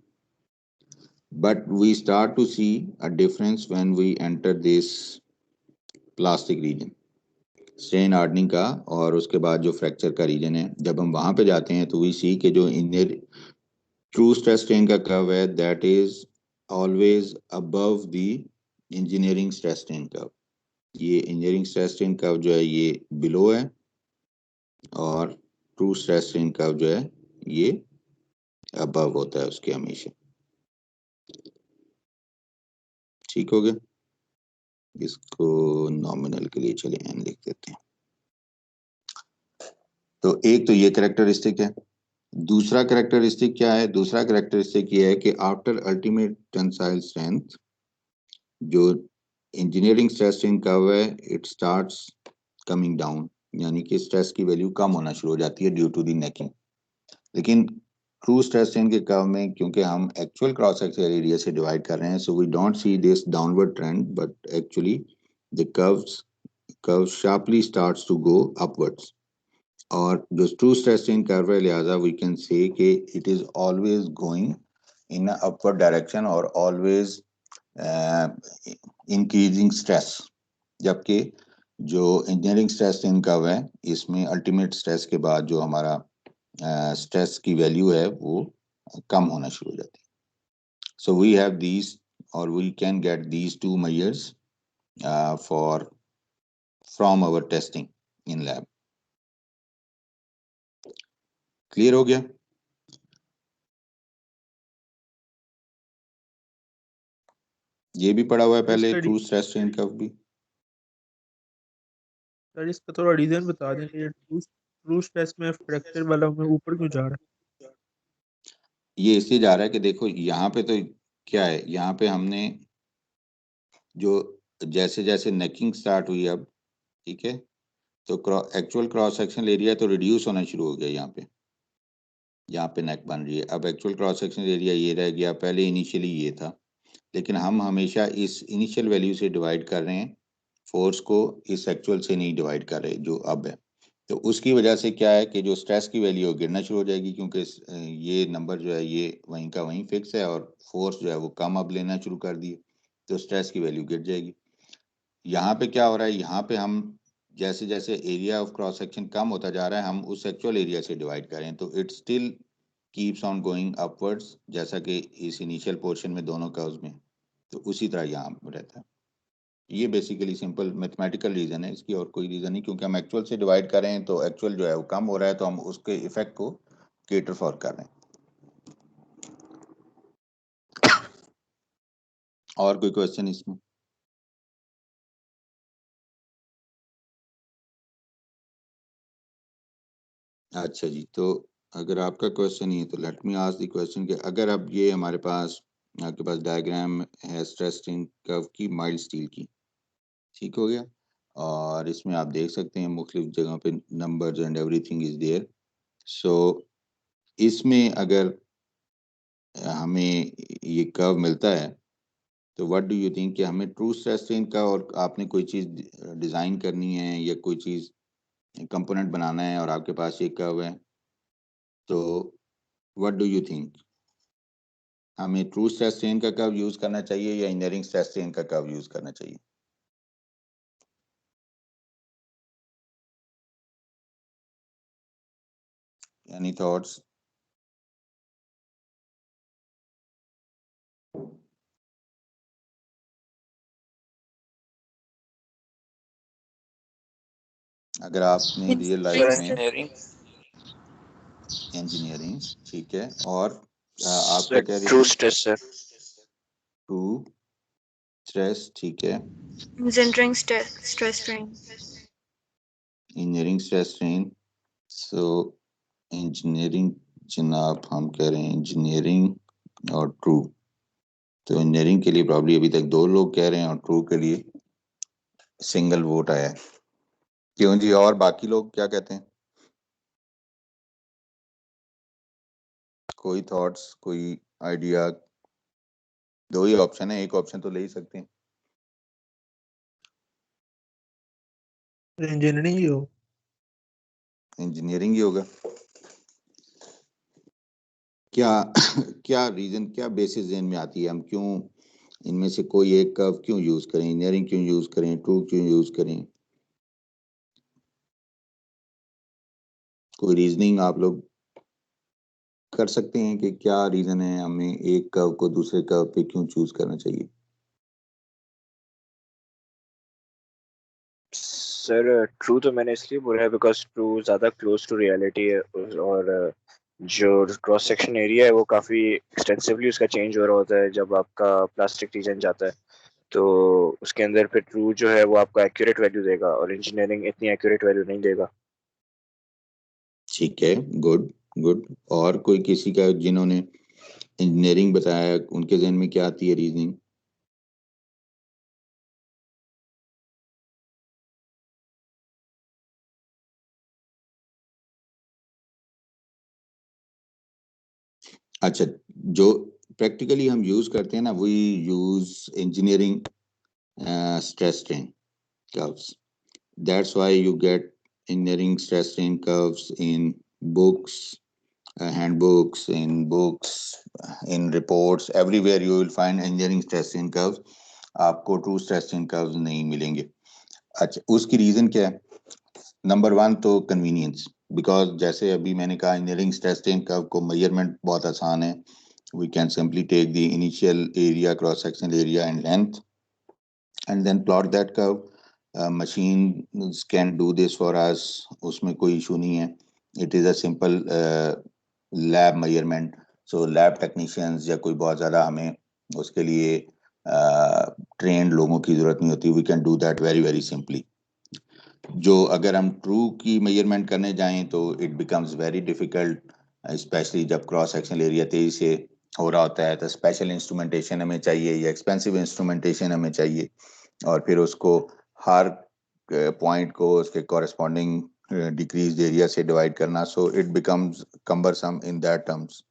But we start to see a difference when we enter this plastic region. Strain hardening का और उसके बाद जो fracture का reason है, जब हम वहां पे जाते हैं तो वी सी के जो ट्रू स्ट्रेस स्ट्रेन का कर्व है that is always above the engineering stress strain curve. ये इंजीनियरिंग स्ट्रेस स्ट्रेन कर्व जो है ये बिलो है, और ट्रू स्ट्रेस स्ट्रेन कर्व जो है ये अबव होता है उसके हमेशा। ठीक हो गया, इसको नॉमिनल के लिए चले एन लिख देते हैं। तो एक तो ये कैरेक्टरिस्टिक है। दूसरा कैरेक्टरिस्टिक क्या है? दूसरा कैरेक्टरिस्टिक ये है कि आफ्टर अल्टीमेट टेंसाइल स्ट्रेंथ जो इंजीनियरिंग स्ट्रेस स्ट्रेन कर्व है इट स्टार्ट्स कमिंग डाउन, यानी कि स्ट्रेस की वैल्यू कम होना शुरू हो जाती है ड्यू टू दी नेकिंग। लेकिन ट्रू स्ट्रेस स्ट्रेन के कर्व में क्योंकि हम एक्चुअल क्रॉस सेक्शनल एरिया से डिवाइड कर रहे हैं, so we don't see this downward trend, but actually the curve sharply starts to go upwards. और जो ट्रू स्ट्रेस स्ट्रेन कर्व है लिहाजा वी कैन से कि it is always going in upward direction और always increasing stress. जबकि जो engineering stress strain curve है इसमें अल्टीमेट स्ट्रेस के बाद जो हमारा स्ट्रेस की वैल्यू है वो कम होना शुरू हो जाती है। सो वी हैव दीज और we can get these two measures for from our testing in lab. Clear हो गया? ये भी पढ़ा हुआ है पहले, ट्रू स्ट्रेस स्ट्रेन कर्व भी। सर इसका थोड़ा रीजन बता दें कि ट्रू स्ट्रेस में फ्रैक्चर वाला में ऊपर क्यों जा रहा है? ये इसलिए जा रहा है कि देखो यहाँ पे तो क्या है, यहाँ पे हमने जो जैसे जैसे नेकिंग स्टार्ट हुई अब, ठीक है, तो एक्चुअल क्रॉस सेक्शनल एरिया तो रिड्यूस होना शुरू हो गया। यहाँ पे नेक बन रही है, अब एक्चुअल क्रॉस सेक्शनल एरिया ये रह गया, पहले इनिशियली ये था, लेकिन हम हमेशा इस इनिशियल वैल्यू से डिवाइड कर रहे हैं, फोर्स को इस एक्चुअल से नहीं डिवाइड कर रहे जो अब है। तो उसकी वजह से क्या है कि जो स्ट्रेस की वैल्यू गिरना शुरू हो जाएगी, क्योंकि ये नंबर जो है ये वहीं का वहीं फिक्स है और फोर्स जो है वो कम अब लेना शुरू कर दिए, तो स्ट्रेस की वैल्यू गिर जाएगी। यहाँ पे क्या हो रहा है, यहाँ पे हम जैसे जैसे एरिया ऑफ क्रॉस सेक्शन कम होता जा रहा है हम उस एक्चुअल एरिया से डिवाइड करें तो it still keeps on going upwards, जैसा कि इस इनिशियल पोर्शन में दोनों कर्व्स में, तो उसी तरह यहाँ रहता है। ये बेसिकली सिंपल मैथमेटिकल रीजन है इसकी, और कोई रीजन नहीं, क्योंकि हम एक्चुअल से डिवाइड कर रहे हैं तो एक्चुअल जो है वो कम हो रहा है, तो हम उसके इफेक्ट को केटर फॉर कर रहे हैं। और कोई क्वेश्चन इसमें? अच्छा जी, तो अगर आपका क्वेश्चन ये तो let me ask the question कि अगर अब ये हमारे पास आपके पास डायग्राम है स्ट्रेस स्ट्रेन कर्व की माइल्ड स्टील की, ठीक हो गया, और इसमें आप देख सकते हैं मुख्तलिफ जगह पे numbers and everything is there. So इसमें अगर हमें ये कर्व मिलता है तो व्हाट डू यू थिंक कि हमें ट्रू स्ट्रेस स्ट्रेन का, और आपने कोई चीज़ डिज़ाइन करनी है या कोई चीज़ कंपोनेंट बनाना है और आपके पास ये कर्व है, तो व्हाट डू यू थिंक हमें ट्रू स्ट्रेस स्ट्रेन का कर्व यूज़ करना चाहिए या इंजीनियरिंग स्ट्रेस स्ट्रेन का कर्व यूज़ करना चाहिए? Any thoughts? अगर आपने रियल लाइफ में इंजीनियरिंग इंजीनियरिंग, ठीक है, और आप क्या कह रहे ट्रू थे? Stress sir. टू स्ट्रेस, ठीक है, Engineering stress strain. Engineering stress strain. So engineering जनाब हम कह रहे हैं इंजीनियरिंग और ट्रू। तो इंजीनियरिंग के लिए प्रॉब्ली अभी तक 2 लोग कह रहे हैं और ट्रू के लिए सिंगल वोट आया है। क्यों जी, और बाकी लोग क्या कहते हैं? कोई थॉट्स, कोई आइडिया? 2 ही ऑप्शन है, एक ऑप्शन तो ले ही सकते हैं। इंजीनियरिंग ही हो। इंजीनियरिंग ही होगा। क्या क्या रीजन, क्या बेसिस जहन में आती है? हम क्यों इनमें से कोई एक कर्व क्यों यूज करें? इंजीनियरिंग क्यों यूज करें? ट्रू क्यों यूज करें? कोई रीजनिंग आप लोग कर सकते हैं कि क्या रीजन है हमें एक कर्व को दूसरे कर्व पे क्यों चूज करना चाहिए? सर ट्रू तो मैंने इसलिए बोला है बिकॉज ट्रू ज़्यादा क्लोज टू रियलिटी है, और जो क्रॉस सेक्शन एरिया है वो काफ़ी एक्सटेंसिवली उसका चेंज हो रहा होता है जब आपका प्लास्टिक रीजन जाता है, तो उसके अंदर फिर ट्रू जो है वो आपको एक्यूरेट वैल्यू देगा और इंजीनियरिंग इतनी एक्यूरेट वैल्यू नहीं देगा। ठीक है, गुड गुड। और कोई किसी का जिन्होंने इंजीनियरिंग बताया उनके जहन में क्या आती है रीजनिंग? अच्छा, जो प्रैक्टिकली हम यूज करते हैं ना, we use engineering stress strain curves. That's why you get engineering stress strain curves in books, handbooks, in books, in reports. Everywhere you will find engineering stress strain curves. आपको true stress strain curves नहीं मिलेंगे। अच्छा, उसकी reason क्या है? Number 1 तो convenience, because जैसे अभी मैंने कहा इंजीनियरिंग स्ट्रेस स्ट्रेन कर्व को मेजरमेंट बहुत आसान है। We can simply take the initial area, cross sectional area and length, and then plot that curve. Machines can do this for us, उसमें कोई इशू नहीं है। It is a simple lab measurement. So lab technicians या कोई बहुत ज़्यादा हमें उसके लिए trained लोगों की ज़रूरत नहीं होती। We can do that very very simply. जो अगर हम ट्रू की मेजरमेंट करने जाएं तो it becomes very difficult, specially जब क्रॉस सेक्शनल एरिया तेजी से हो रहा होता है, तो स्पेशल इंस्ट्रूमेंटेशन हमें चाहिए या एक्सपेंसिव इंस्ट्रूमेंटेशन हमें चाहिए, और फिर उसको हर पॉइंट को उसके कॉरेस्पॉन्डिंग डिक्रीज एरिया से डिवाइड करना, so it becomes cumbersome in that terms.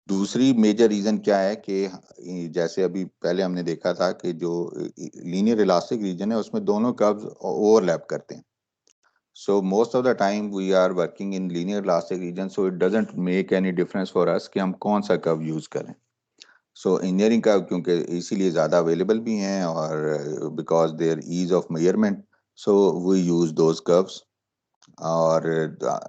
दूसरी मेजर रीजन क्या है कि जैसे अभी पहले हमने देखा था कि जो लीनियर इलास्टिक रीजन है उसमें दोनों कर्व्स ओवरलैप करते हैं। So most of the time we are working in linear elastic region, so it doesn't make any difference for us कि हम कौन सा कर्व यूज करें। So engineering कर्व क्योंकि इसीलिए ज़्यादा अवेलेबल भी हैं और because their ease of measurement, so we use those curves. और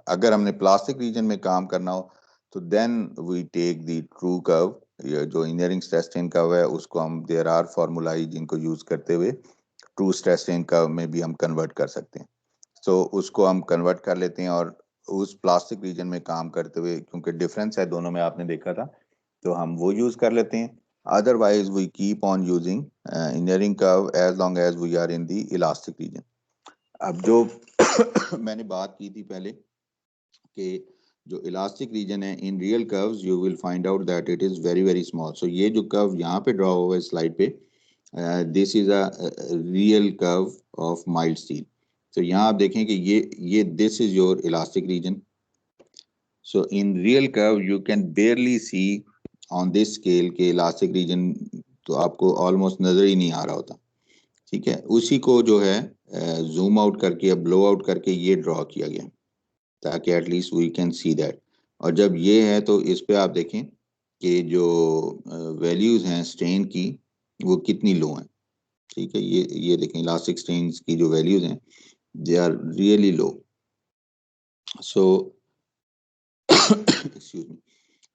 अगर हमने प्लास्टिक रीजन में काम करना हो तो then we take the true curve, जो इंजीनियरिंग स्ट्रेस स्ट्रेन कर्व है उसको हम, देयर आर फार्मूलाई जिनको यूज करते हुए ट्रू स्ट्रेस स्ट्रेन कर्व में भी हम कन्वर्ट कर सकते हैं। तो उसको हम कन्वर्ट कर लेते हैं और उस प्लास्टिक रीजन में काम करते हुए, क्योंकि डिफरेंस है दोनों में आपने देखा था, तो हम वो यूज कर लेते हैं। Otherwise we keep on using engineering curve as long as we are in the elastic region. अब जो मैंने बात की थी पहले कि जो इलास्टिक रीजन है in real curves you will find out that it is very very small. So ये जो कर्व यहाँ पे ड्रॉ हुआ है स्लाइड पे, this is a real curve of mild steel. तो यहाँ आप देखें कि ये this is your elastic region. So in real curve you can barely see on this scale के इलास्टिक रीजन तो आपको ऑलमोस्ट नजर ही नहीं आ रहा होता। ठीक है, उसी को जो है जूम आउट करके या ब्लो आउट करके ये ड्रॉ किया गया ताकि at least we can see that. और जब ये है तो इस पे आप देखें कि जो वैल्यूज हैं स्ट्रेन की वो कितनी लो हैं। ठीक है, ये देखें इलास्टिक स्ट्रेन की जो वैल्यूज हैं they are really low. So excuse me,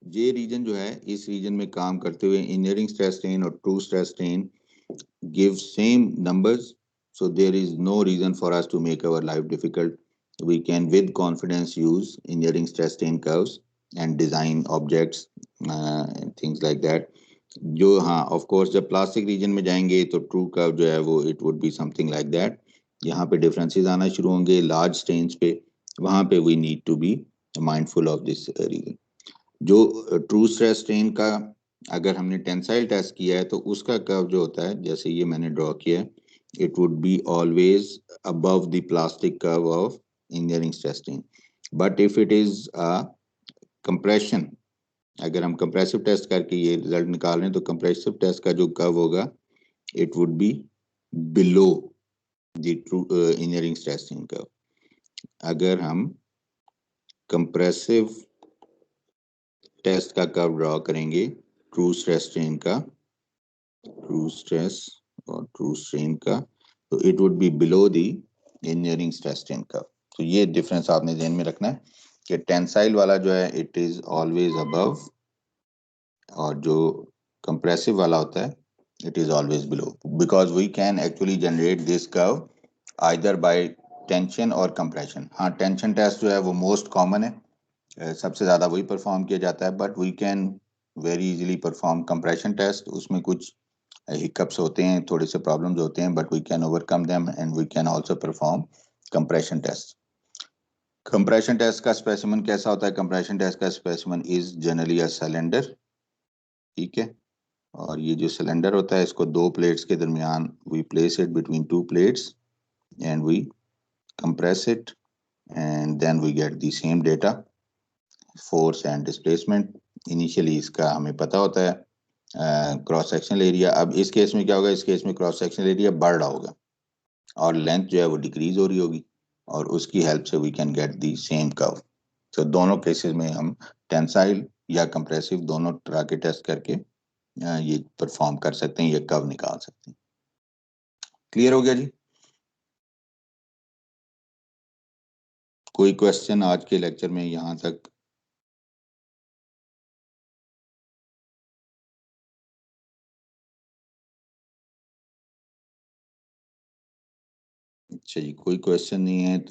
ये रीजन जो है इस रीजन में काम करते हुए इंजीनियरिंग स्ट्रेस स्ट्रेन और true stress strain give same numbers. So there is no reason for us to make our life difficult. We can with confidence use engineering stress strain curves and design objects and things like that. जो हाँ of course जब plastic reason में जाएंगे तो true curve जो है वो it would be something like that. यहाँ पे डिफरेंसेस आना शुरू होंगे लार्ज स्ट्रेन्स पे. वहाँ पे we need to be mindful of this region. जो ट्रू स्ट्रेस स्ट्रेन का अगर हमने टेंसाइल टेस्ट किया है तो उसका कर्व जो होता है जैसे ये मैंने ड्रॉ किया है it would be always above the plastic curve of engineering stress strain. But if it is a compression, अगर हम कंप्रेसिव टेस्ट करके ये रिजल्ट निकाल रहे हैं तो कंप्रेसिव टेस्ट का जो कर्व होगा it would be below the true engineering stress strain curve. अगर हम कंप्रेसिव टेस्ट का कर्व ड्रॉ करेंगे ट्रू स्ट्रेस स्ट्रेन का, ट्रू स्ट्रेस और ट्रू स्ट्रेन का, तो it would be below the engineering stress strain curve. तो ये डिफरेंस आपने ध्यान में रखना है कि टेंसाइल वाला जो है इट इज ऑलवेज अबव और जो कंप्रेसिव वाला होता है it is always below, because we can actually generate this curve either by tension और कंप्रेशन. हाँ टेंशन टेस्ट जो है वो मोस्ट कॉमन है, सबसे ज़्यादा वही परफॉर्म किया जाता है, but we can very easily perform compression test. उसमें कुछ हिकअप्स होते हैं, थोड़े से प्रॉब्लम्स होते हैं, but we can overcome them and we can also perform compression test. Compression test का स्पेसिमेन कैसा होता है? कंप्रेशन टेस्ट का specimen is generally a cylinder. ठीक है, और ये जो सिलेंडर होता है इसको दो प्लेट्स के दरमियान we place it between two plates and we compress it and then we get the same data, force and displacement. Initially इसका हमें पता होता है क्रॉस सेक्शनल एरिया. अब इस केस में क्या होगा? इस केस में क्रॉस सेक्शनल एरिया बढ़ रहा होगा और लेंथ जो है वो डिक्रीज हो रही होगी और उसकी हेल्प से we can get the same curve. तो दोनों केसेस में हम टेंसाइल या कंप्रेसिव दोनों तरह के टेस्ट करके ये परफॉर्म कर सकते हैं, ये कर्व निकाल सकते हैं. क्लियर हो गया जी? कोई क्वेश्चन आज के लेक्चर में यहाँ तक? अच्छा जी, कोई क्वेश्चन नहीं है तो